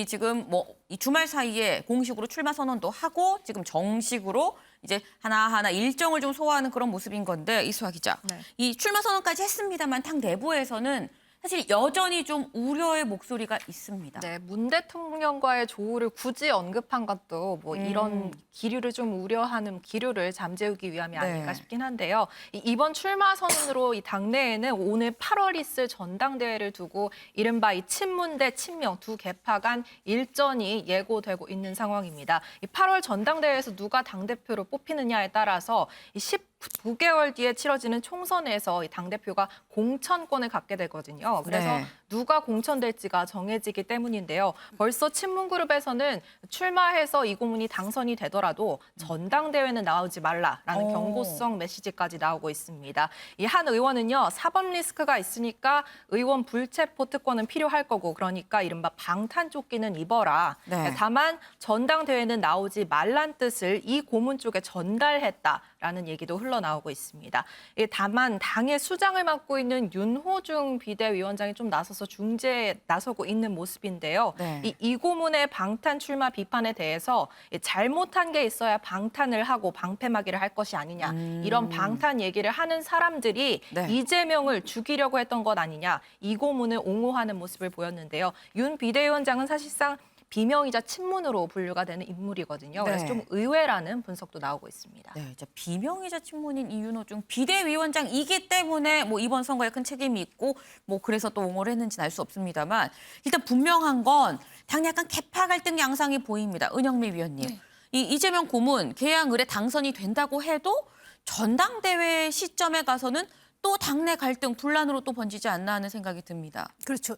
지금 이 주말 사이에 공식으로 출마 선언도 하고 지금 정식으로 이제 하나하나 일정을 좀 소화하는 그런 모습인 건데 이수아 기자, 네. 이 출마 선언까지 했습니다만 당 내부에서는 사실 여전히 좀 우려의 목소리가 있습니다. 네, 문 대통령과의 조우를 굳이 언급한 것도 이런 기류를 좀 우려하는 기류를 잠재우기 위함이 아닐까 싶긴 한데요. 이번 출마 선언으로 이 당내에는 오늘 8월 있을 전당대회를 두고 이른바 이 친문 대 친명 두 계파 간 일전이 예고되고 있는 상황입니다. 이 8월 전당대회에서 누가 당대표로 뽑히느냐에 따라서 이 9개월 뒤에 치러지는 총선에서 이 당대표가 공천권을 갖게 되거든요. 그래서 네. 누가 공천될지가 정해지기 때문인데요. 벌써 친문그룹에서는 출마해서 이 고문이 당선이 되더라도 전당대회는 나오지 말라라는 경고성 메시지까지 나오고 있습니다. 이 한 의원은요, 사법 리스크가 있으니까 의원 불체포 특권은 필요할 거고, 그러니까 이른바 방탄조끼는 입어라. 네. 다만 전당대회는 나오지 말란 뜻을 이 고문 쪽에 전달했다라는 얘기도 흘러나오고 있습니다. 다만 당의 수장을 맡고 있는 윤호중 비대위원장이 좀 나서서 중재에 나서고 있는 모습인데요. 네. 이 고문의 방탄 출마 비판에 대해서 잘못한 게 있어야 방탄을 하고 방패막이를 할 것이 아니냐. 이런 방탄 얘기를 하는 사람들이 네. 이재명을 죽이려고 했던 것 아니냐. 이 고문을 옹호하는 모습을 보였는데요. 윤 비대위원장은 사실상 비명이자 친문으로 분류가 되는 인물이거든요. 그래서 네. 좀 의외라는 분석도 나오고 있습니다. 네, 이제 비명이자 친문인 이윤호중 비대위원장이기 때문에 뭐 이번 선거에 큰 책임이 있고 뭐 그래서 또 옹호를 했는지는 알 수 없습니다만 일단 분명한 건 당내 약간 개파 갈등 양상이 보입니다. 은영미 위원님. 네. 이 이재명 고문 개항을에 당선이 된다고 해도 전당대회 시점에 가서는 또 당내 갈등 분란으로 또 번지지 않나 하는 생각이 듭니다. 그렇죠.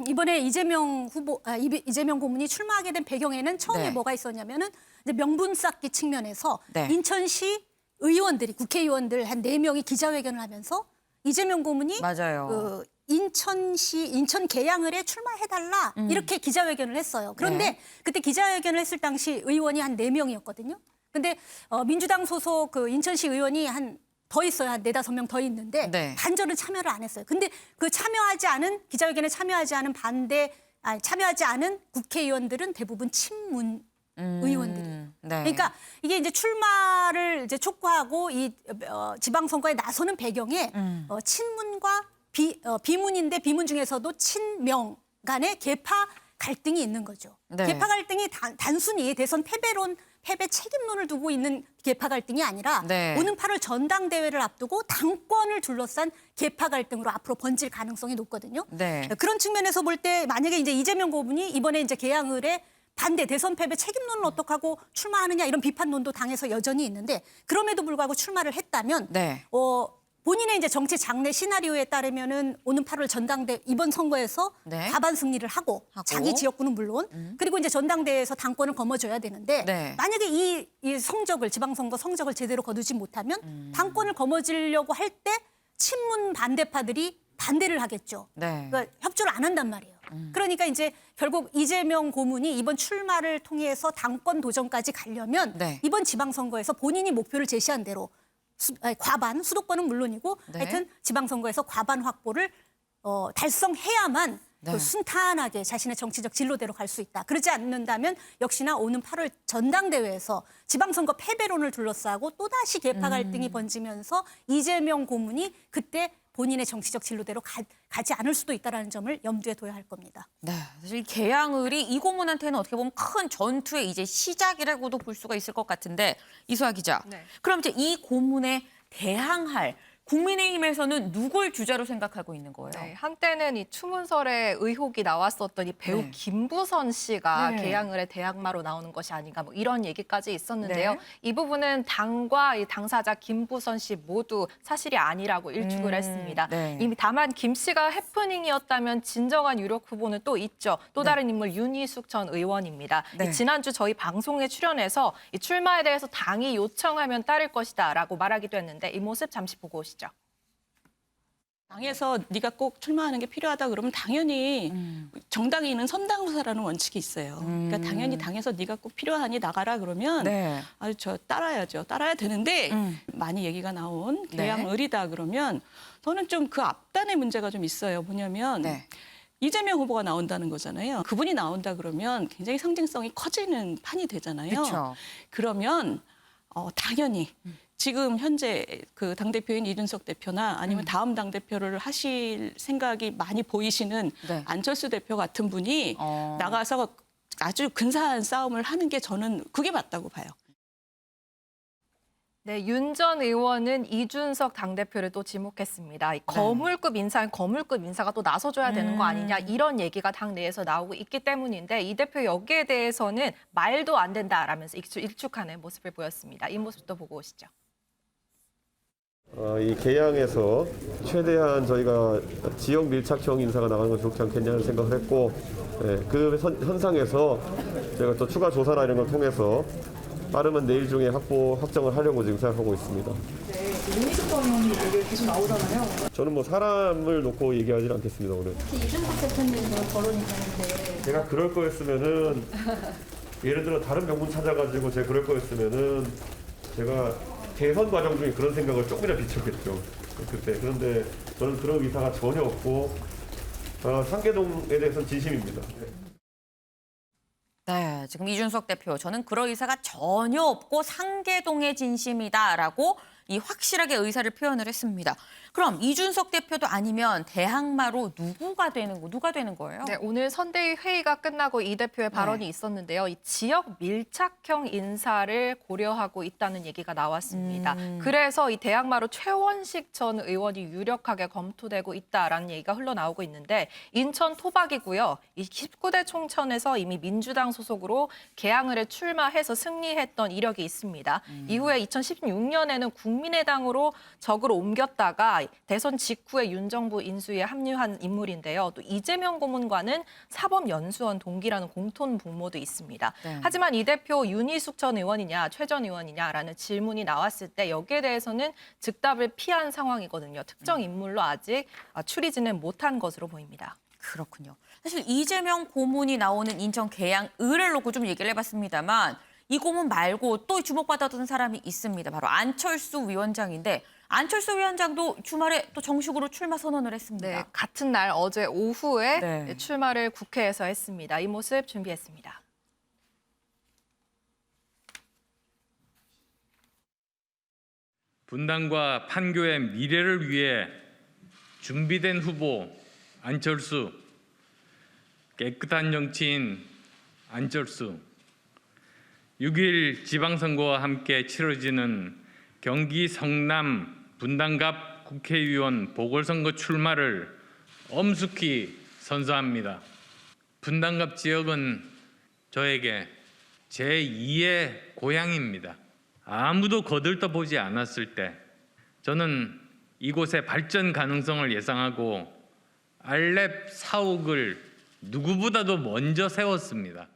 이번에 이재명 고문이 출마하게 된 배경에는 처음에 네. 뭐가 있었냐면은 이제 명분 쌓기 측면에서 네. 인천시 의원들이 국회의원들 한 4명이 기자회견을 하면서 이재명 고문이 맞아요. 인천 계양을에 출마해달라 이렇게 기자회견을 했어요. 그런데 네. 그때 기자회견을 했을 당시 의원이 한 4명이었거든요. 근데 민주당 소속 그 인천시 의원이 더 있어요. 한 4-5명 더 있는데 네. 반절은 참여를 안 했어요. 근데 그 기자회견에 참여하지 않은 국회의원들은 대부분 친문 의원들이에요. 네. 그러니까 이게 이제 출마를 이제 촉구하고 이 지방선거에 나서는 배경에 친문과 비문인데 비문 중에서도 친명 간의 계파 갈등이 있는 거죠. 네. 계파 갈등이 단순히 대선 패배 책임론을 두고 있는 계파 갈등이 아니라 네. 오는 8월 전당대회를 앞두고 당권을 둘러싼 계파 갈등으로 앞으로 번질 가능성이 높거든요. 네. 그런 측면에서 볼 때 만약에 이제 이재명 고문이 이번에 이제 계양을에 반대 대선 패배 책임론을 어떻게 하고 출마하느냐 이런 비판론도 당에서 여전히 있는데 그럼에도 불구하고 출마를 했다면 네. 본인의 이제 정치 장래 시나리오에 따르면은 오는 8월 이번 선거에서 네. 과반 승리를 하고 자기 지역구는 물론 그리고 이제 전당대회에서 당권을 거머쥐어야 되는데 네. 만약에 이 지방선거 성적을 제대로 거두지 못하면 당권을 거머쥐려고 할 때 친문 반대파들이 반대를 하겠죠. 네. 그러니까 협조를 안 한단 말이에요. 그러니까 이제 결국 이재명 고문이 이번 출마를 통해서 당권 도전까지 가려면 네. 이번 지방선거에서 본인이 목표를 제시한 대로 수도권은 물론이고 네. 하여튼 지방선거에서 과반 확보를 달성해야만 네. 그 순탄하게 자신의 정치적 진로대로 갈 수 있다. 그러지 않는다면 역시나 오는 8월 전당대회에서 지방선거 패배론을 둘러싸고 또다시 계파 갈등이 번지면서 이재명 고문이 그때 본인의 정치적 진로대로 가지 않을 수도 있다는 점을 염두에 둬야 할 겁니다. 네, 사실 계양을이 이 고문한테는 어떻게 보면 큰 전투의 이제 시작이라고도 볼 수가 있을 것 같은데 이수아 기자, 네. 그럼 이제 이 고문에 대항할 국민의힘에서는 누굴 주자로 생각하고 있는 거예요? 네, 한때는 이 추문설에 의혹이 나왔었던 이 배우 네. 김부선 씨가 네. 계양을의 대항마로 나오는 것이 아닌가 뭐 이런 얘기까지 있었는데요. 네. 이 부분은 당과 이 당사자 김부선 씨 모두 사실이 아니라고 일축을 했습니다. 네. 이미 다만 김 씨가 해프닝이었다면 진정한 유력 후보는 또 있죠. 또 다른 인물 윤희숙 전 의원입니다. 네. 지난주 저희 방송에 출연해서 이 출마에 대해서 당이 요청하면 따를 것이다라고 말하기도 했는데 이 모습 잠시 보고 오시죠. 당에서 네가 꼭 출마하는 게 필요하다 그러면 당연히 정당에 있는 선당후사라는 원칙이 있어요. 그러니까 당연히 당에서 네가 꼭 필요하니 나가라 그러면 네. 저 따라야죠. 따라야 되는데 많이 얘기가 나온 계양을이다 그러면 저는 좀 그 앞단의 문제가 좀 있어요. 뭐냐면 네. 이재명 후보가 나온다는 거잖아요. 그분이 나온다 그러면 굉장히 상징성이 커지는 판이 되잖아요. 그렇죠. 그러면 당연히 지금 현재 그 당대표인 이준석 대표나 아니면 다음 당대표를 하실 생각이 많이 보이시는 네. 안철수 대표 같은 분이 나가서 아주 근사한 싸움을 하는 게 저는 그게 맞다고 봐요. 네, 윤 전 의원은 이준석 당대표를 또 지목했습니다. 이 거물급 인사가 또 나서줘야 되는 거 아니냐 이런 얘기가 당내에서 나오고 있기 때문인데 이 대표 여기에 대해서는 말도 안 된다라면서 일축하는 모습을 보였습니다. 이 모습도 보고 오시죠. 이 개항에서 최대한 저희가 지역 밀착형 인사가 나가는 건 좋지 않겠냐는 생각을 했고, 그 현상에서 저희가 또 추가 조사나 이런 걸 통해서 빠르면 내일 중에 확정을 하려고 지금 생각하고 있습니다. 윤희숙 전 의원이 얘기 계속 나오잖아요. 저는 뭐 사람을 놓고 얘기하지는 않겠습니다, 오늘. 특히 이준석 대표님은 거론이 되는데. 제가 그럴 거였으면은 예를 들어 다른 명분 찾아가지고 제가 그럴 거였으면은 제가 대선 과정 중에 그런 생각을 조금이나 비췄겠죠. 그때. 그런데 저는 그런 의사가 전혀 없고 상계동에 대해서는 진심입니다. 네, 지금 이준석 대표 저는 그럴 의사가 전혀 없고 상계동의 진심이다라고 이 확실하게 의사를 표현을 했습니다. 그럼 이준석 대표도 아니면 대항마로 누가 되는 거예요? 네, 오늘 선대위 회의가 끝나고 이 대표의 발언이 있었는데요. 이 지역 밀착형 인사를 고려하고 있다는 얘기가 나왔습니다. 그래서 이 대항마로 최원식 전 의원이 유력하게 검토되고 있다라는 얘기가 흘러나오고 있는데 인천 토박이고요. 이 19대 총선에서 이미 민주당 소속으로 개항을에 출마해서 승리했던 이력이 있습니다. 이후에 2016년에는 국민의당으로 적으로 옮겼다가 대선 직후에 윤정부 인수위에 합류한 인물인데요. 또 이재명 고문과는 사법연수원 동기라는 공통 분모도 있습니다. 네. 하지만 이 대표 윤희숙 전 의원이냐 최 전 의원이냐라는 질문이 나왔을 때 여기에 대해서는 즉답을 피한 상황이거든요. 특정 인물로 아직 추리지는 못한 것으로 보입니다. 그렇군요. 사실 이재명 고문이 나오는 인천 계양을을 놓고 좀 얘기를 해봤습니다만 이 고문 말고 또 주목받았던 사람이 있습니다. 바로 안철수 위원장인데 안철수 위원장도 주말에 또 정식으로 출마 선언을 했습니다. 네, 같은 날 어제 오후에 출마를 국회에서 했습니다. 이 모습 준비했습니다. 분당과 판교의 미래를 위해 준비된 후보 안철수, 깨끗한 정치인 안철수, 6일 지방선거와 함께 치러지는 경기 성남 분당갑 국회의원 보궐선거 출마를 엄숙히 선서합니다. 분당갑 지역은 저에게 제2의 고향입니다. 아무도 거들떠보지 않았을 때 저는 이곳의 발전 가능성을 예상하고 알랩 사옥을 누구보다도 먼저 세웠습니다.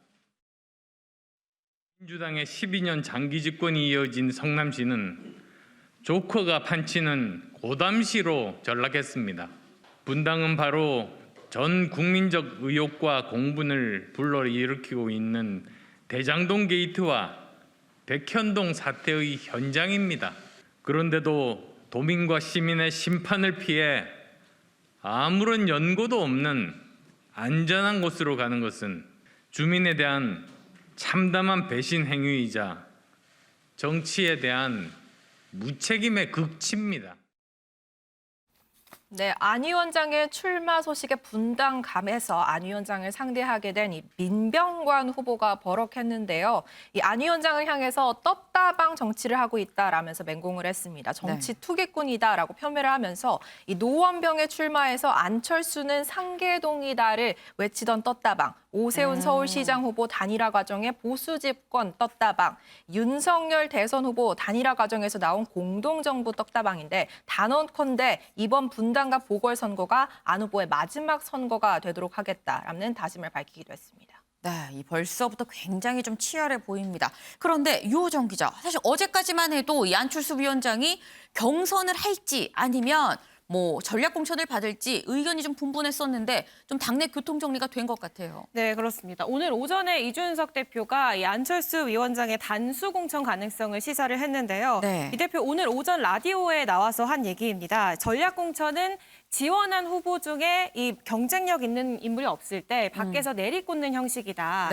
민주당의 12년 장기 집권이 이어진 성남시는 조커가 판치는 고담시로 전락했습니다. 분당은 바로 전 국민적 의혹과 공분을 불러일으키고 있는 대장동 게이트와 백현동 사태의 현장입니다. 그런데도 도민과 시민의 심판을 피해 아무런 연고도 없는 안전한 곳으로 가는 것은 주민에 대한 참담한 배신 행위이자 정치에 대한 무책임의 극치입니다. 네, 안 위원장의 출마 소식에 분당감에서 안 위원장을 상대하게 된 이 민병관 후보가 버럭했는데요. 이 안 위원장을 향해서 떴다방 정치를 하고 있다라면서 맹공을 했습니다. 정치 투기꾼이다라고 폄훼를 하면서 이 노원병에 출마해서 안철수는 상계동이다를 외치던 떴다방, 오세훈 서울시장 후보 단일화 과정에 보수 집권 떴다방, 윤석열 대선 후보 단일화 과정에서 나온 공동정부 떴다방인데 단언컨대 이번 분당갑 보궐선거가 안 후보의 마지막 선거가 되도록 하겠다라는 다짐을 밝히기도 했습니다. 네, 이 벌써부터 굉장히 좀 치열해 보입니다. 그런데 유호정 기자, 사실 어제까지만 해도 이 안철수 위원장이 경선을 할지 아니면 뭐 전략 공천을 받을지 의견이 좀 분분했었는데 좀 당내 교통 정리가 된 것 같아요. 네, 그렇습니다. 오늘 오전에 이준석 대표가 이 안철수 위원장의 단수 공천 가능성을 시사를 했는데요. 이 대표 오늘 오전 라디오에 나와서 한 얘기입니다. 전략 공천은 지원한 후보 중에 이 경쟁력 있는 인물이 없을 때 밖에서 내리꽂는 형식이다.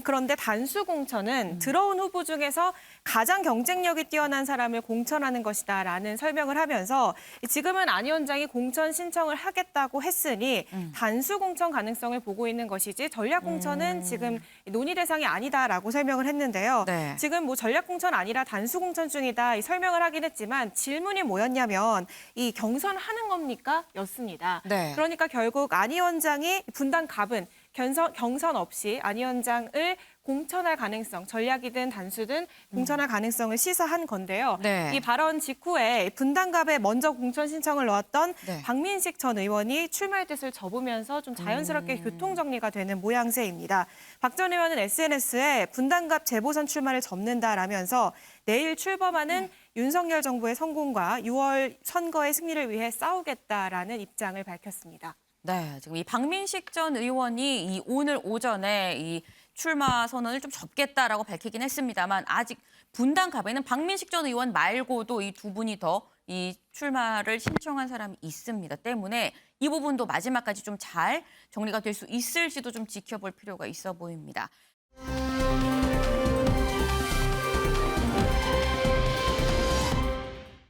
그런데 단수 공천은 들어온 후보 중에서 가장 경쟁력이 뛰어난 사람을 공천하는 것이다라는 설명을 하면서 지금은 안 위원장이 공천 신청을 하겠다고 했으니 단수 공천 가능성을 보고 있는 것이지 전략 공천은 지금 논의 대상이 아니다라고 설명을 했는데요. 지금 뭐 전략 공천 아니라 단수 공천 중이다 이 설명을 하긴 했지만 질문이 뭐였냐면 이 경선하는 겁니까? 였습니다. 그러니까 결국 안 위원장이 분당 갑은 경선 없이 안 위원장을 공천할 가능성, 전략이든 단수든 공천할 가능성을 시사한 건데요. 네. 이 발언 직후에 분당갑에 먼저 공천 신청을 넣었던 네. 박민식 전 의원이 출마의 뜻을 접으면서 좀 자연스럽게 교통정리가 되는 모양새입니다. 박 전 의원은 SNS에 분당갑 재보선 출마를 접는다라면서 내일 출범하는 윤석열 정부의 성공과 6월 선거의 승리를 위해 싸우겠다라는 입장을 밝혔습니다. 네, 지금 이 박민식 전 의원이 오늘 오전에 이 출마 선언을 좀 접겠다라고 밝히긴 했습니다만 아직 분당갑에는 박민식 전 의원 말고도 이 두 분이 더 이 출마를 신청한 사람이 있습니다. 때문에 이 부분도 마지막까지 좀 잘 정리가 될 수 있을지도 좀 지켜볼 필요가 있어 보입니다.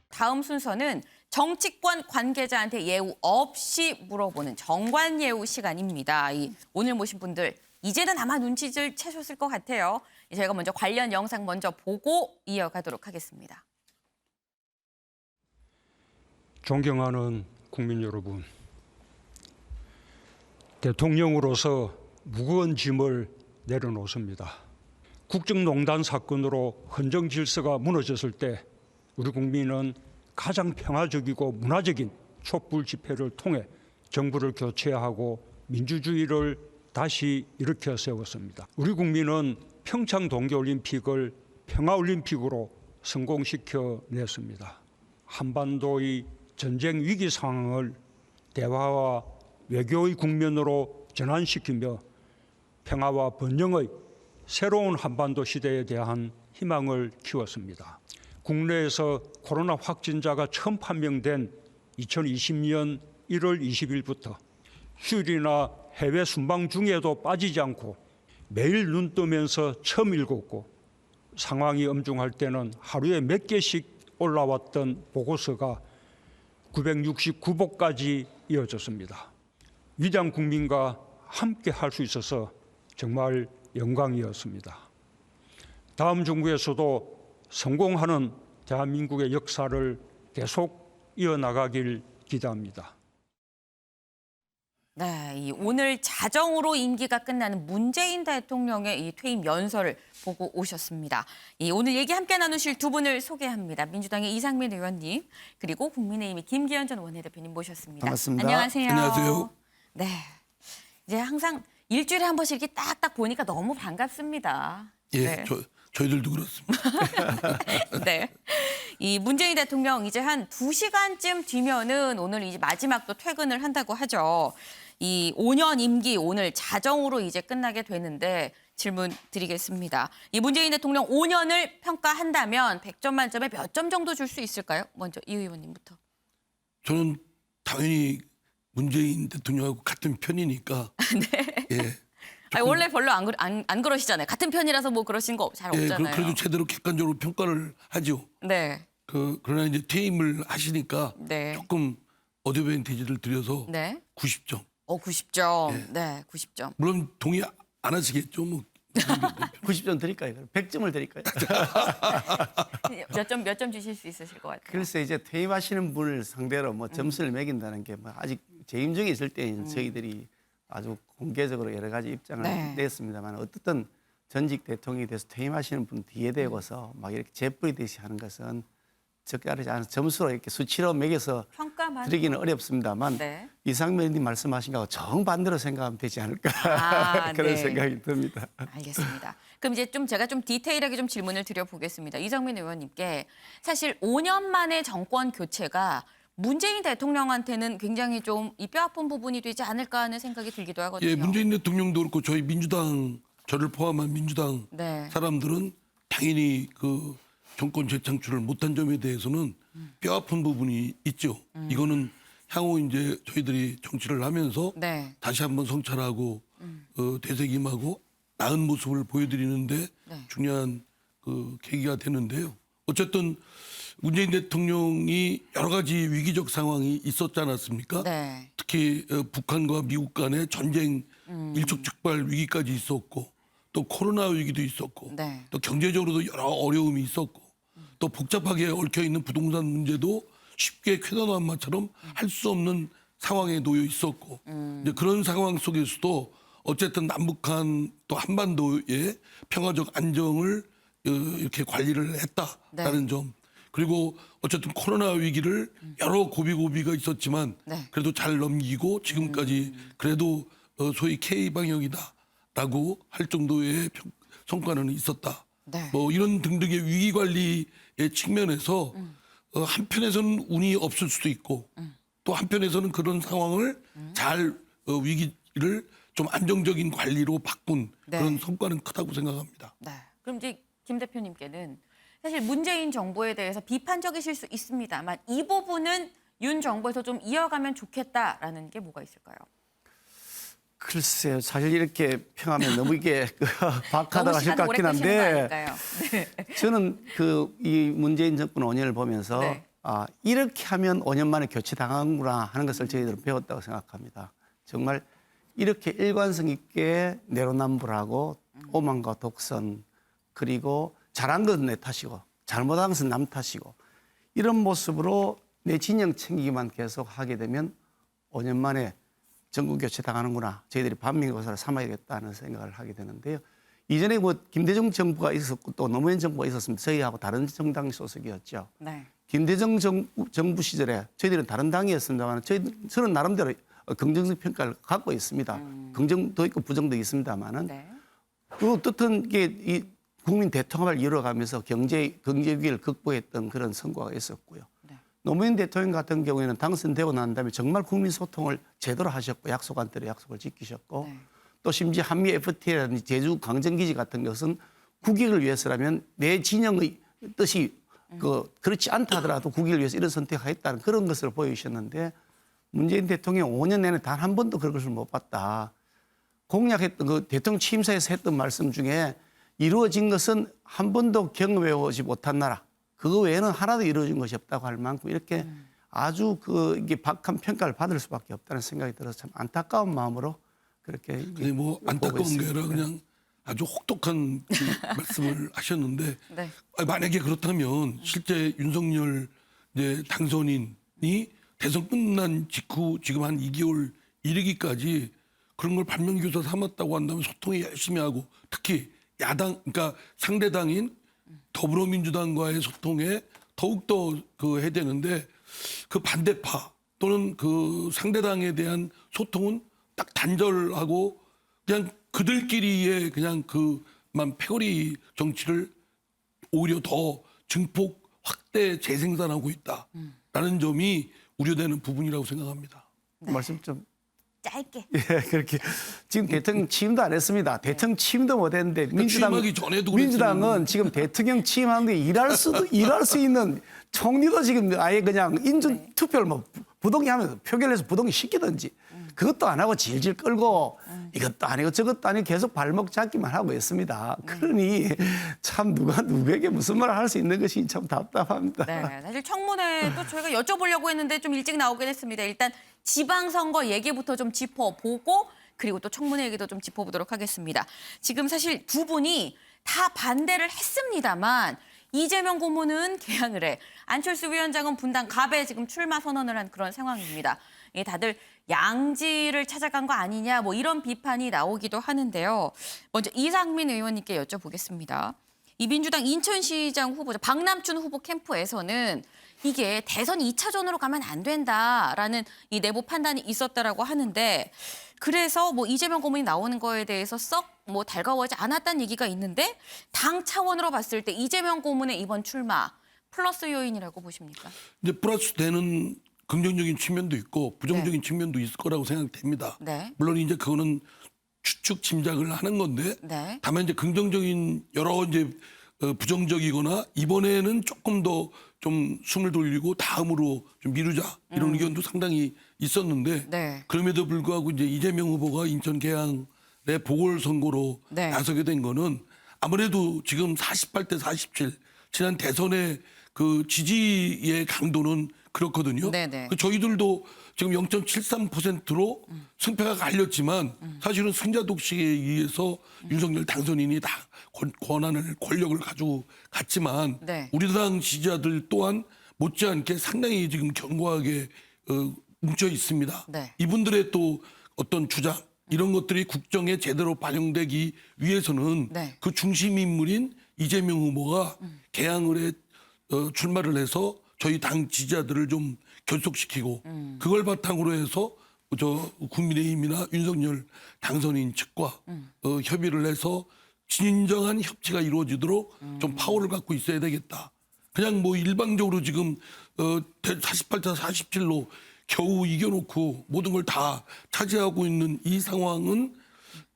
다음 순서는 정치권 관계자한테 예우 없이 물어보는 정관예우 시간입니다. 오늘 모신 분들 이제는 아마 눈치를 채셨을 것 같아요. 저희가 먼저 관련 영상 먼저 보고 이어가도록 하겠습니다. 존경하는 국민 여러분, 대통령으로서 무거운 짐을 내려놓습니다. 국정농단 사건으로 헌정 질서가 무너졌을 때 우리 국민은 가장 평화적이고 문화적인 촛불 집회를 통해 정부를 교체하고 민주주의를 다시 일으켜 세웠습니다. 우리 국민은 평창 동계올림픽을 평화올림픽으로 성공시켜 냈습니다. 한반도의 전쟁 위기 상황을 대화와 외교의 국면으로 전환시키며 평화와 번영의 새로운 한반도 시대에 대한 희망을 키웠습니다. 국내에서 코로나 확진자가 처음 판명된 2020년 1월 20일부터 휴일이나 해외 순방 중에도 빠지지 않고 매일 눈 뜨면서 처음 읽었고 상황이 엄중할 때는 하루에 몇 개씩 올라왔던 보고서가 969보까지 이어졌습니다. 위대한 국민과 함께 할 수 있어서 정말 영광이었습니다. 다음 정부에서도 성공하는 대한민국의 역사를 계속 이어나가길 기대합니다. 네, 오늘 자정으로 임기가 끝나는 문재인 대통령의 이 퇴임 연설을 보고 오셨습니다. 오늘 얘기 함께 나누실 두 분을 소개합니다. 민주당의 이상민 의원님, 그리고 국민의힘의 김기현 전 원내대표님 모셨습니다. 반갑습니다. 안녕하세요. 안녕하세요. 네, 이제 항상 일주일에 한 번씩 이렇게 딱딱 보니까 너무 반갑습니다. 예, 네. 저희들도 그렇습니다. 네. 이 문재인 대통령 이제 한 2시간쯤 뒤면은 오늘 이제 마지막 또 퇴근을 한다고 하죠. 이 5년 임기 오늘 자정으로 이제 끝나게 되는데 질문 드리겠습니다. 이 문재인 대통령 5년을 평가한다면 100점 만점에 몇 점 정도 줄 수 있을까요? 먼저 이 의원님부터. 저는 당연히 문재인 대통령하고 같은 편이니까. 네. 예. 아니, 원래 별로 안 그러시잖아요. 같은 편이라서 뭐 그러신 거 잘 없잖아요. 그래도 제대로 객관적으로 평가를 하죠. 네. 그러나 이제 퇴임을 하시니까 네. 조금 어드밴티지를 드려서 네. 90점. 90점. 예. 네, 90점. 물론 동의 안 하시겠죠. 뭐. 90점 드릴까요? 100점을 드릴까요? 몇 점 주실 수 있으실 것 같아요. 글쎄 이제 퇴임하시는 분을 상대로 뭐 점수를 매긴다는 게 뭐 아직 재임 중에 있을 때는 저희들이 아주 공개적으로 여러 가지 입장을 네. 냈습니다만 어떻든 전직 대통령이 돼서 퇴임하시는 분 뒤에 대고서 막 이렇게 재뿌리듯이 하는 것은 적절하지 않은 점수로 이렇게 수치로 매겨서 평가만 드리기는 어렵습니다만 네. 이상민 의원님 말씀하신 거하고 정반대로 생각하면 되지 않을까 그런 네. 생각이 듭니다. 알겠습니다. 그럼 이제 제가 좀 디테일하게 좀 질문을 드려보겠습니다. 이상민 의원님께 사실 5년 만에 정권 교체가 문재인 대통령한테는 굉장히 좀 이 뼈아픈 부분이 되지 않을까 하는 생각이 들기도 하거든요. 예, 문재인 대통령도 그렇고 저희 민주당 저를 포함한 민주당 네. 사람들은 당연히 그 정권 재창출을 못한 점에 대해서는 뼈아픈 부분이 있죠. 이거는 향후 이제 저희들이 정치를 하면서 네. 다시 한번 성찰하고 되새김하고 나은 모습을 보여드리는데 네. 중요한 그 계기가 되는데요. 어쨌든 문재인 대통령이 여러 가지 위기적 상황이 있었지 않았습니까? 네. 특히 북한과 미국 간의 전쟁 일촉즉발 위기까지 있었고 또 코로나 위기도 있었고 네. 또 경제적으로도 여러 어려움이 있었고 또 복잡하게 얽혀 있는 부동산 문제도 쉽게 쾌단한마처럼 할 수 없는 상황에 놓여 있었고 이제 그런 상황 속에서도 어쨌든 남북한 또 한반도의 평화적 안정을 이렇게 관리를 했다라는 점. 그리고 어쨌든 코로나 위기를 여러 고비고비가 있었지만 그래도 잘 넘기고 지금까지 그래도 소위 K 방역이다라고 할 정도의 성과는 있었다. 뭐 이런 등등의 위기 관리의 측면에서 한편에서는 운이 없을 수도 있고 또 한편에서는 그런 상황을 잘 위기를 좀 안정적인 관리로 바꾼 그런 성과는 크다고 생각합니다. 그럼 이제 김 대표님께는 사실 문재인 정부에 대해서 비판적이실 수 있습니다만 이 부분은 윤 정부에서 좀 이어가면 좋겠다라는 게 뭐가 있을까요? 글쎄요. 사실 이렇게 평하면 너무 이게 박하다 하실 것 같긴 한데 저는 이 문재인 정권 5년을 보면서 이렇게 하면 5년 만에 교체당하는구나 하는 것을 저희들은 배웠다고 생각합니다. 정말 이렇게 일관성 있게 내로남불하고 오만과 독선 그리고 잘한 건 내 탓이고 잘못한 것은 남 탓이고 이런 모습으로 내 진영 챙기기만 계속 하게 되면 5년 만에 정권 교체 당하는구나. 저희들이 반민고사를 삼아야겠다는 생각을 하게 되는데요. 이전에 뭐 김대중 정부가 있었고 또 노무현 정부가 있었으면 저희하고 다른 정당 소속이었죠. 김대중 정부 시절에 저희들은 다른 당이었습니다만 저는 나름대로 긍정적 평가를 갖고 있습니다. 긍정도 있고 부정도 있습니다만은 또 어떻든 이 국민 대통합을 이뤄가면서 경제 위기를 극복했던 그런 성과가 있었고요. 노무현 대통령 같은 경우에는 당선되고 난 다음에 정말 국민 소통을 제대로 하셨고 약속한 대로 약속을 지키셨고 또 심지어 한미 FTA라든지 제주 강정기지 같은 것은 국익을 위해서라면 내 진영의 뜻이 그렇지 않다 하더라도 국익을 위해서 이런 선택하겠다는 그런 것을 보여주셨는데 문재인 대통령 5년 내내 단 한 번도 그런 것을 못 봤다. 공약했던 대통령 취임사에서 했던 말씀 중에 이루어진 것은 한 번도 경험해오지 못한 나라. 그거 외에는 하나도 이루어진 것이 없다고 할 만큼 이렇게 아주 이게 박한 평가를 받을 수밖에 없다는 생각이 들어서 참 안타까운 마음으로 그렇게. 근데 뭐 안타까운 게 아니라 그냥 아주 혹독한 말씀을 하셨는데 만약에 그렇다면 실제 윤석열 당선인이 대선 끝난 직후 지금 한 2개월 이르기까지 그런 걸 반면교사 삼았다고 한다면 소통이 열심히 하고 특히 그러니까 상대당인 더불어민주당과의 소통에 더욱더 해야 되는데 그 반대파 또는 그 상대당에 대한 소통은 딱 단절하고 그냥 그들끼리의 그냥 패거리 정치를 오히려 더 증폭 확대 재생산하고 있다라는 점이 우려되는 부분이라고 생각합니다. 말씀 좀 짧게. 그렇게 지금 대통령 취임도 안 했습니다. 대통령 취임도 못 했는데 민주당은 지금 대통령 취임하는데 일할 수 있는 총리도 지금 아예 그냥 인준 투표를 부동의하면서 표결해서 부동의 시키든지 그것도 안 하고 질질 끌고 이것도 아니고 저것도 아니고 계속 발목 잡기만 하고 있습니다. 그러니 참 누가 누구에게 무슨 말을 할 수 있는 것이 참 답답합니다. 사실 청문회도 저희가 여쭤보려고 했는데 좀 일찍 나오긴 했습니다. 일단 지방선거 얘기부터 좀 짚어보고 그리고 또 청문회 얘기도 좀 짚어보도록 하겠습니다. 지금 사실 두 분이 다 반대를 했습니다만 이재명 고문은 개항을 해. 안철수 위원장은 분당 갑에 지금 출마 선언을 한 그런 상황입니다. 다들 양지를 찾아간 거 아니냐 뭐 이런 비판이 나오기도 하는데요. 먼저 이상민 의원님께 여쭤보겠습니다. 이 민주당 인천시장 후보자 박남춘 후보 캠프에서는 이게 대선 2차전으로 가면 안 된다라는 이 내부 판단이 있었다라고 하는데 그래서 뭐 이재명 고문이 나오는 거에 대해서 썩 뭐 달가워하지 않았다는 얘기가 있는데 당 차원으로 봤을 때 이재명 고문의 이번 출마 플러스 요인이라고 보십니까? 이제 플러스 되는 긍정적인 측면도 있고 부정적인 측면도 있을 거라고 생각됩니다. 물론 이제 그거는 추측 짐작을 하는 건데 다만 이제 긍정적인 여러 부정적이거나 이번에는 조금 더 좀 숨을 돌리고 다음으로 좀 미루자 이런 의견도 상당히 있었는데 그럼에도 불구하고 이제 이재명 후보가 인천 계양의 보궐선거로 나서게 된 거는 아무래도 지금 48대 47 지난 대선의 그 지지의 강도는 그렇거든요. 저희들도 지금 0.73%로 승패가 갈렸지만 사실은 승자 독식에 의해서 윤석열 당선인이 다 권력을 가지고 갔지만 우리 당 지지자들 또한 못지않게 상당히 지금 견고하게 뭉쳐 있습니다. 이분들의 또 어떤 주장 이런 것들이 국정에 제대로 반영되기 위해서는 그 중심 인물인 이재명 후보가 개항을 해 출마를 해서 저희 당 지지자들을 좀 결속시키고 그걸 바탕으로 해서 국민의힘이나 윤석열 당선인 측과 협의를 해서 진정한 협치가 이루어지도록 좀 파워를 갖고 있어야 되겠다. 그냥 뭐 일방적으로 지금 48대 47로 겨우 이겨놓고 모든 걸 다 차지하고 있는 이 상황은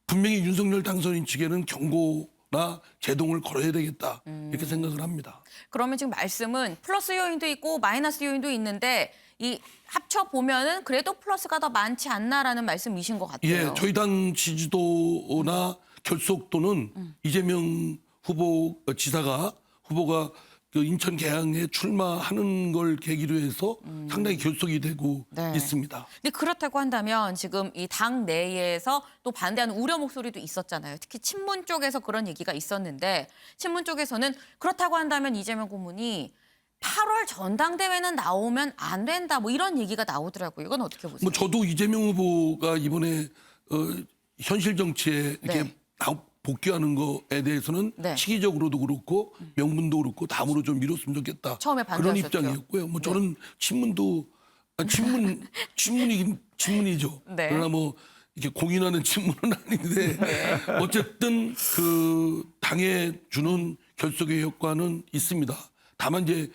분명히 윤석열 당선인 측에는 경고나 제동을 걸어야 되겠다 이렇게 생각을 합니다. 그러면 지금 말씀은 플러스 요인도 있고 마이너스 요인도 있는데 이 합쳐 보면은 그래도 플러스가 더 많지 않나라는 말씀이신 것 같아요. 예, 저희 당 지지도나 결속도는 이재명 후보가 그 인천 개항에 출마하는 걸 계기로 해서 상당히 결속이 되고 있습니다. 근데 그렇다고 한다면 지금 이 당 내에서 또 반대하는 우려 목소리도 있었잖아요. 특히 친문 쪽에서 그런 얘기가 있었는데 친문 쪽에서는 그렇다고 한다면 이재명 고문이 8월 전당대회는 나오면 안 된다 뭐 이런 얘기가 나오더라고요. 이건 어떻게 보세요? 뭐 저도 이재명 후보가 이번에 현실 정치에 이렇게 복귀하는 거에 대해서는 시기적으로도 그렇고 명분도 그렇고 담으로 좀 미뤘으면 좋겠다. 처음에 그런 반대하셨죠. 입장이었고요. 뭐 저는 친문이죠. 그러나 뭐 이렇게 공인하는 친문은 아닌데 어쨌든 그 당에 주는 결속의 효과는 있습니다. 다만 이제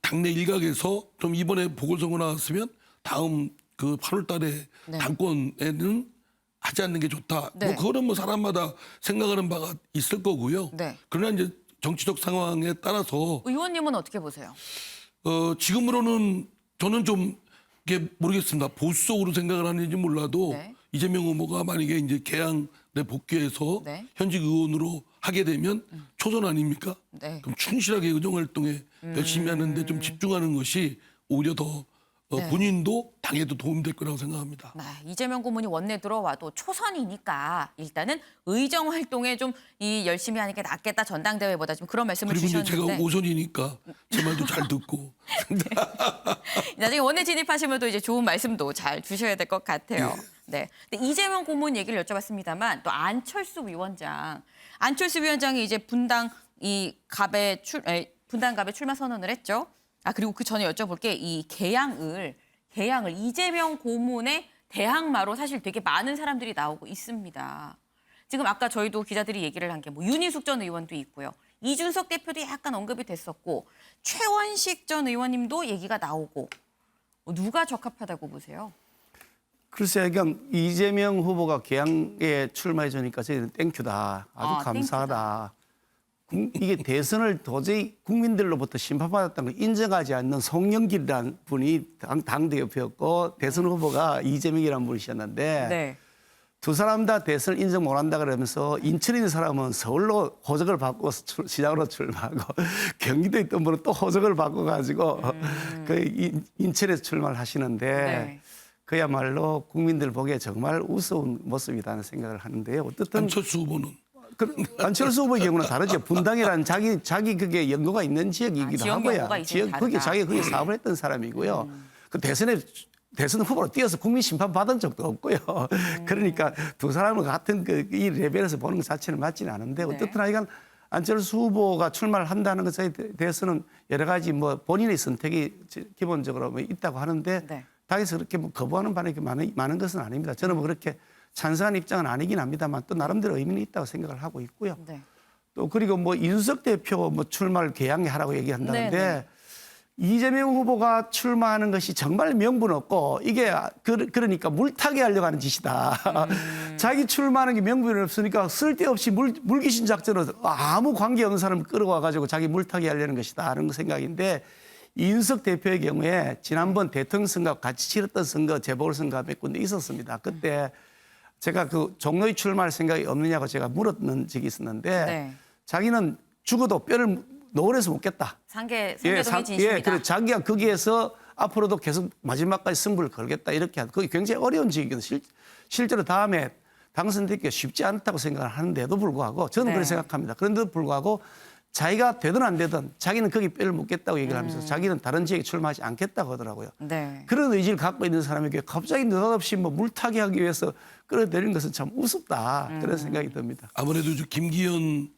당내 일각에서 좀 이번에 보궐선거 나왔으면 다음 그 8월달에 당권에는 하지 않는 게 좋다. 뭐 그거는 뭐 사람마다 생각하는 바가 있을 거고요. 그러나 이제 정치적 상황에 따라서 의원님은 어떻게 보세요? 지금으로는 저는 좀 이게 모르겠습니다. 보수적으로 생각을 하는지 몰라도 이재명 후보가 만약에 이제 개항에 복귀해서 현직 의원으로 하게 되면 초선 아닙니까? 그럼 충실하게 의정 활동에 열심히 하는데 좀 집중하는 것이 오히려 더 본인도 당에도 도움될 거라고 생각합니다. 이재명 고문이 원내 들어와도 초선이니까 일단은 의정 활동에 좀 열심히 하는 게 낫겠다 전당대회보다 좀 그런 말씀을 그리고 주셨는데. 이제 제가 오선이니까 제 말도 잘 듣고. 나중에 원내 진입하시면 또 이제 좋은 말씀도 잘 주셔야 될 것 같아요. 근데 이재명 고문 얘기를 여쭤봤습니다만 또 안철수 위원장이 이제 분당 갑에 출마 선언을 했죠. 그리고 그 전에 여쭤볼 게 이 개항을 이재명 고문의 대항마로 사실 되게 많은 사람들이 나오고 있습니다. 지금 아까 저희도 기자들이 얘기를 한 게 뭐 윤희숙 전 의원도 있고요. 이준석 대표도 약간 언급이 됐었고 최원식 전 의원님도 얘기가 나오고 누가 적합하다고 보세요? 글쎄요, 그냥 이재명 후보가 개항에 출마해 주니까 저희는 땡큐다. 아주 감사하다. 이게 대선을 도저히 국민들로부터 심판받았다는 걸 인정하지 않는 송영길이라는 분이 당대표였고 대선 후보가 이재명이라는 분이셨는데 두 사람 다 대선을 인정 못한다 그러면서 인천에 있는 사람은 서울로 호적을 바꿔서 시장으로 출마하고 경기도에 있던 분은 또 호적을 바꿔가지고 그 인천에서 출마를 하시는데 그야말로 국민들 보기에 정말 우스운 모습이라는 생각을 하는데요. 어떻든 안철수 후보는? 안철수 후보의 경우는 다르죠. 분당이라는 자기 그게 연고가 있는 지역이기도 하고요. 거기 자기가 거기 사업을 했던 사람이고요. 그 대선 후보로 뛰어서 국민 심판 받은 적도 없고요. 그러니까 두 사람은 같은 이 레벨에서 보는 것 자체는 맞지는 않은데 어떻든 하여간 안철수 후보가 출마를 한다는 것에 대해서는 여러 가지 뭐 본인의 선택이 기본적으로 뭐 있다고 하는데 당에서 그렇게 뭐 거부하는 반응이 많은 것은 아닙니다. 저는 뭐 그렇게 찬성하는 입장은 아니긴 합니다만 또 나름대로 의미는 있다고 생각을 하고 있고요. 또 그리고 뭐 이준석 대표 뭐 출마를 개항하라고 얘기한다는데 이재명 후보가 출마하는 것이 정말 명분 없고 이게 그러니까 물타기 하려고 하는 짓이다. 자기 출마하는 게 명분이 없으니까 쓸데없이 물귀신 작전으로 아무 관계 없는 사람을 끌어와 가지고 자기 물타기 하려는 것이다 하는 생각인데 이준석 대표의 경우에 지난번 대통령 선거와 같이 치렀던 선거 재보궐선거가 몇 군데 있었습니다. 그때 제가 그 종로에 출마할 생각이 없느냐고 제가 물었는 적이 있었는데 자기는 죽어도 뼈를 노을에서 묻겠다. 상계동의 진심이다. 그래 자기가 거기에서 앞으로도 계속 마지막까지 승부를 걸겠다 이렇게 그게 굉장히 어려운 지역이거든요. 실제로 다음에 당선되기가 쉽지 않다고 생각을 하는데도 불구하고 저는 그렇게 생각합니다. 그런데도 불구하고 자기가 되든 안 되든 자기는 거기 뼈를 묻겠다고 얘기를 하면서 자기는 다른 지역에 출마하지 않겠다고 하더라고요. 네. 그런 의지를 갖고 있는 사람에게 갑자기 느닷없이 뭐 물타기 하기 위해서 끌어들이는 것은 참 우습다. 그런 생각이 듭니다. 아무래도 김기현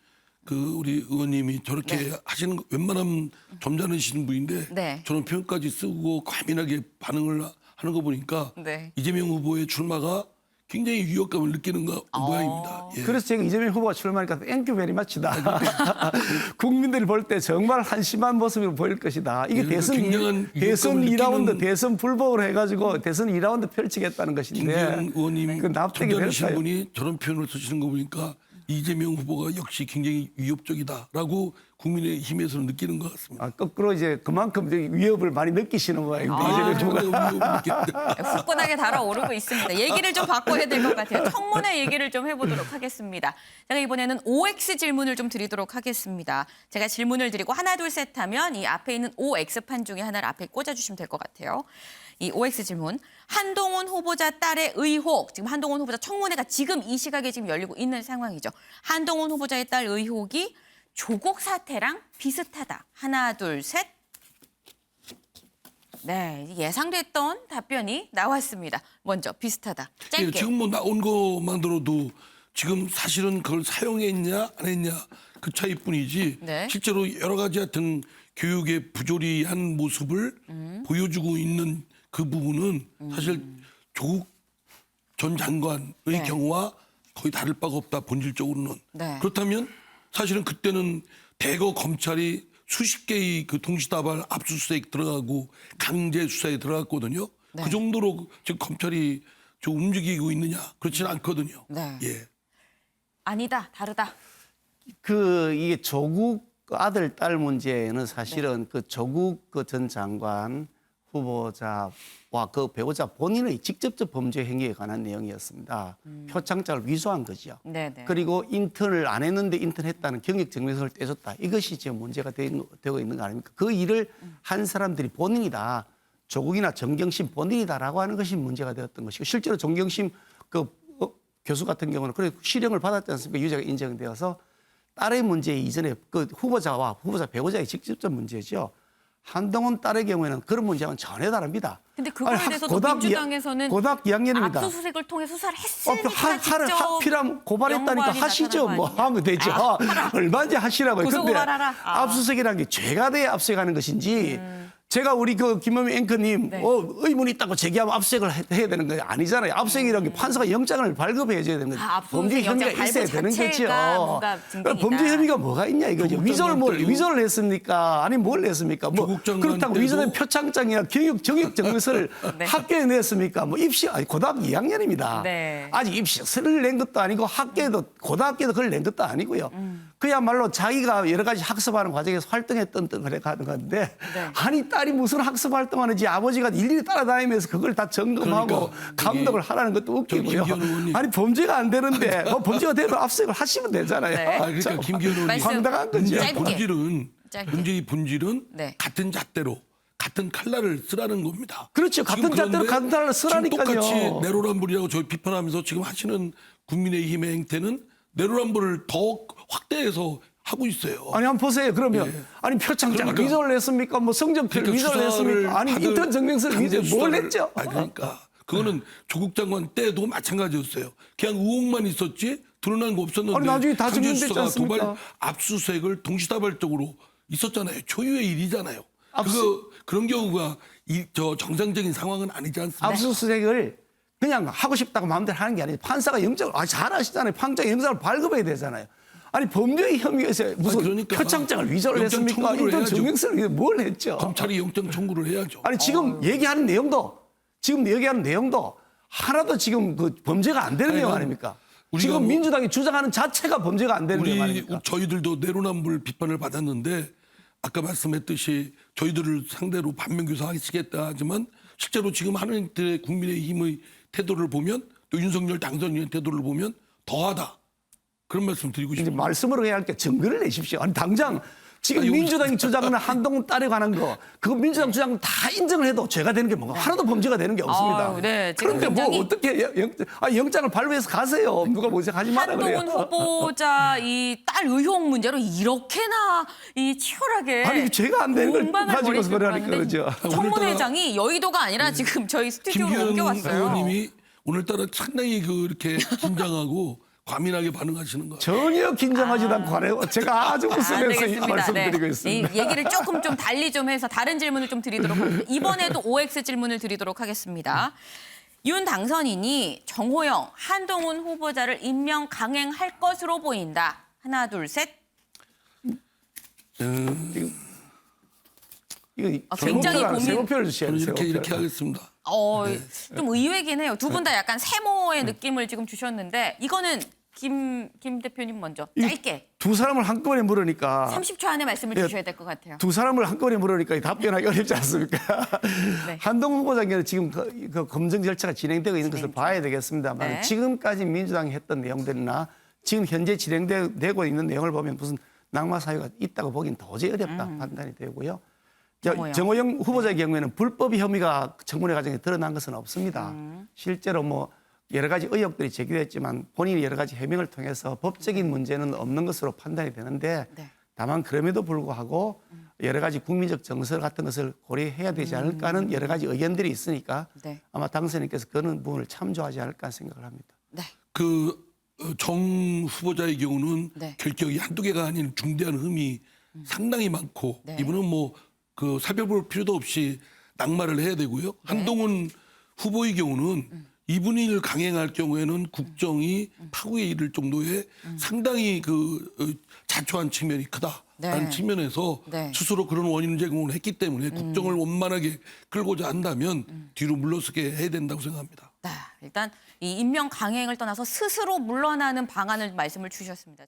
우리 의원님이 저렇게 하시는 거 웬만하면 점잖으시는 분인데 네. 저런 표현까지 쓰고 과민하게 반응을 하는 거 보니까 네. 이재명 후보의 출마가 굉장히 위협감을 느끼는 모양입니다. 예. 그래서 제가 이재명 후보가 출마하니까 땡큐 베리 마치다. 국민들이 볼 때 정말 한심한 모습으로 보일 것이다. 이게 대선 2라운드 대선 불복을 해가지고 대선 2라운드 펼치겠다는 것인데 김기현 의원님 그 납득이 점잖으신 될까요? 분이 저런 표현을 쓰시는 거 보니까 이재명 후보가 역시 굉장히 위협적이다라고 국민의힘에서는 느끼는 것 같습니다. 거꾸로 이제 그만큼 위협을 많이 느끼시는 모양입니다. 이재명 후보가. 굳건하게 달아오르고 있습니다. 얘기를 좀 바꿔야 될 것 같아요. 청문회 얘기를 좀 해보도록 하겠습니다. 제가 이번에는 OX 질문을 좀 드리도록 하겠습니다. 제가 질문을 드리고 하나, 둘, 셋 하면 이 앞에 있는 OX판 중에 하나를 앞에 꽂아주시면 될 것 같아요. 이 OX 질문. 한동훈 후보자 딸의 의혹. 지금 한동훈 후보자 청문회가 지금 이 시각에 지금 열리고 있는 상황이죠. 한동훈 후보자의 딸 의혹이 조국 사태랑 비슷하다. 하나, 둘, 셋. 네, 예상됐던 답변이 나왔습니다. 먼저 비슷하다. 짧게. 예, 지금 뭐 나온 것만으로도 지금 사실은 그걸 사용했냐 안 했냐 그 차이뿐이지 네. 실제로 여러 가지 하여튼 교육의 부조리한 모습을 보여주고 있는 그 부분은 사실 조국 전 장관의 네. 경우와 거의 다를 바가 없다 본질적으로는. 네. 그렇다면 사실은 그때는 대거 검찰이 수십 개의 그 동시다발 압수수색 들어가고 강제 수사에 들어갔거든요. 네. 그 정도로 지금 검찰이 좀 움직이고 있느냐 그렇지는 않거든요. 네. 예. 아니다, 다르다. 이게 조국 아들 딸 문제는 사실은 그 조국 전 장관 후보자와 그 배우자 본인의 직접적 범죄 행위에 관한 내용이었습니다. 표창장을 위조한 거죠. 네네. 그리고 인턴을 안 했는데 인턴했다는 경력 증명서를 떼줬다. 이것이 지금 문제가 되고 있는 거 아닙니까? 그 일을 한 사람들이 본인이다. 조국이나 정경심 본인이다라고 하는 것이 문제가 되었던 것이고 실제로 정경심 교수 같은 경우는 그래 실형을 받았지 않습니까? 유죄가 인정되어서 딸의 문제 이전에 그 후보자 배우자의 직접적 문제죠. 한동훈 딸의 경우에는 그런 문제와는 전혀 다릅니다. 근데 그거에 대해서도 민주당에서는 고등학교 2학년입니다. 압수수색을 통해 수사를 했으니까 하필이면 고발했다니까 하시죠. 뭐 하면 되죠. 얼마든지 하시라고요. 근데 압수수색이라는 게 죄가 돼야 압수수색하는 것인지 제가 우리 그 김현미 앵커님 의문이 있다고 제기하면 압수수색을 해야 되는 거 아니잖아요. 압수수색이라는 게 판사가 영장을 발급해 줘야 되는 거죠. 범죄 혐의가 있어야 되는 거죠. 범죄 혐의가 뭐가 있냐 이거죠. 위조를 했습니까? 아니 뭘 했습니까? 뭐 그렇다고 위조된 표창장이나 정역 증명서를 학교에 냈습니까? 뭐 고등학교 2학년입니다. 네. 아직 입시서를 낸 것도 아니고 고등학교에도 그걸 낸 것도 아니고요. 그야말로 자기가 여러 가지 학습하는 과정에서 활동했던 그래 가는 건데 아니 딸이 무슨 학습 활동하는지 아버지가 일일이 따라다니면서 그걸 다 점검하고 감독을 하라는 것도 웃기고요. 아니 범죄가 안 되는데 범죄가 되면 압수수색을 하시면 되잖아요. 네. 그러니까 김기현 의원님 황당한 거죠. 문제의 본질은 같은 잣대로 같은 칼날을 쓰라는 겁니다. 그렇죠. 같은 잣대로 같은 칼날을 쓰라니까요. 지금 똑같이 내로남불이라고 저희 비판하면서 지금 하시는 국민의힘의 행태는 내로남불을 더 확대해서 하고 있어요. 아니 한번 보세요. 그러면 아니 표창장을 위조를 했습니까? 뭐 성적표를 위조를 했습니까? 아니 인턴 증명서를 위조 뭘 했죠? 그러니까 그거는 조국 장관 때도 마찬가지였어요. 그냥 의혹만 있었지 드러난 거 없었는데 아니 나중에 다 증명됐지 않습니까? 도발 압수수색을 동시다발적으로 있었잖아요. 초유의 일이잖아요. 그런 경우가 정상적인 상황은 아니지 않습니까? 압수수색을 그냥 하고 싶다고 마음대로 하는 게 아니에요. 판사가 영장을 잘 아시잖아요. 판사가 영장을 발급해야 되잖아요. 아니 범죄의 혐의에서 무슨 표창장을 위조를 했습니까? 인턴 증명서를 뭘 했죠? 검찰이 영장 청구를 해야죠. 아니 지금 얘기하는 내용도 하나도 지금 그 범죄가 안 되는 내용 아닙니까? 지금 민주당이 주장하는 자체가 범죄가 안 되는 내용 아닙니까? 저희들도 내로남불 비판을 받았는데 아까 말씀했듯이 저희들을 상대로 반면교사 하시겠다 하지만 실제로 지금 하는 국민의힘의 태도를 보면 또 윤석열 당선인의 태도를 보면 더하다. 그런 말씀 드리고 싶습니다. 말씀으로 해야 할 게 증거를 내십시오. 아니 당장 지금 민주당이 주장하는 한동훈 딸에 관한 거, 그거 민주당 주장 다 인정을 해도 죄가 되는 게 뭔가 하나도 범죄가 되는 게 없습니다. 네, 지금 그런데 뭐 어떻게 영장을 발부해서 가세요. 누가 뭐지 하지 마라 그래요. 한동훈 후보자 이 딸 의혹 문제로 이렇게나 이 치열하게 아니 죄가 안 되는 걸 공방을 가지고서 그러니까 그러죠. 청문회장이 여의도가 아니라 지금 저희 스튜디오로 김기현 옮겨왔어요. 의원님이 오늘따라 상당히 이렇게 긴장하고 과민하게 반응하시는 거. 전혀 긴장하지도 않고 하네요. 제가 아주 웃으면서 말씀드리고 있습니다. 이 얘기를 조금 좀 달리 좀 해서 다른 질문을 좀 드리도록 하겠습니다. 이번에도 OX 질문을 드리도록 하겠습니다. 윤 당선인이 정호영, 한동훈 후보자를 임명 강행할 것으로 보인다. 하나, 둘, 셋. 이거 굉장히 고민. 세고표를 주셔야 돼요. 이렇게 하겠습니다. 좀 의외긴 해요. 두 분 다 약간 세모의 느낌을 지금 주셨는데 이거는 김 대표님 먼저 짧게. 두 사람을 한꺼번에 물으니까 30초 안에 말씀을 주셔야 될 것 같아요. 두 사람을 한꺼번에 물으니까 답변하기 어렵지 않습니까? 네. 한동훈 후보자는 지금 그 검증 절차가 진행되고 있는 것을 봐야 되겠습니다만 네. 지금까지 민주당이 했던 내용들이나 지금 현재 진행되고 있는 내용을 보면 무슨 낙마 사유가 있다고 보기는 도저히 어렵다 판단이 되고요. 정호영 후보자의 경우에는 불법 혐의가 청문회 과정에 드러난 것은 없습니다. 실제로 뭐 여러 가지 의혹들이 제기됐지만 본인이 여러 가지 해명을 통해서 법적인 문제는 없는 것으로 판단이 되는데 다만 그럼에도 불구하고 여러 가지 국민적 정서 같은 것을 고려해야 되지 않을까 하는 여러 가지 의견들이 있으니까 아마 당선인께서 그런 부분을 참조하지 않을까 생각을 합니다. 정 후보자의 경우는 결격이 한두 개가 아닌 중대한 흠이 상당히 많고 이분은 뭐 살펴볼 필요도 없이 낙마를 해야 되고요. 한동훈 후보의 경우는 이분을 강행할 경우에는 국정이 파국에 이를 정도의 상당히 자초한 측면이 크다라는 측면에서 스스로 그런 원인 제공을 했기 때문에 국정을 원만하게 끌고자 한다면 뒤로 물러서게 해야 된다고 생각합니다. 일단 이 임명 강행을 떠나서 스스로 물러나는 방안을 말씀을 주셨습니다.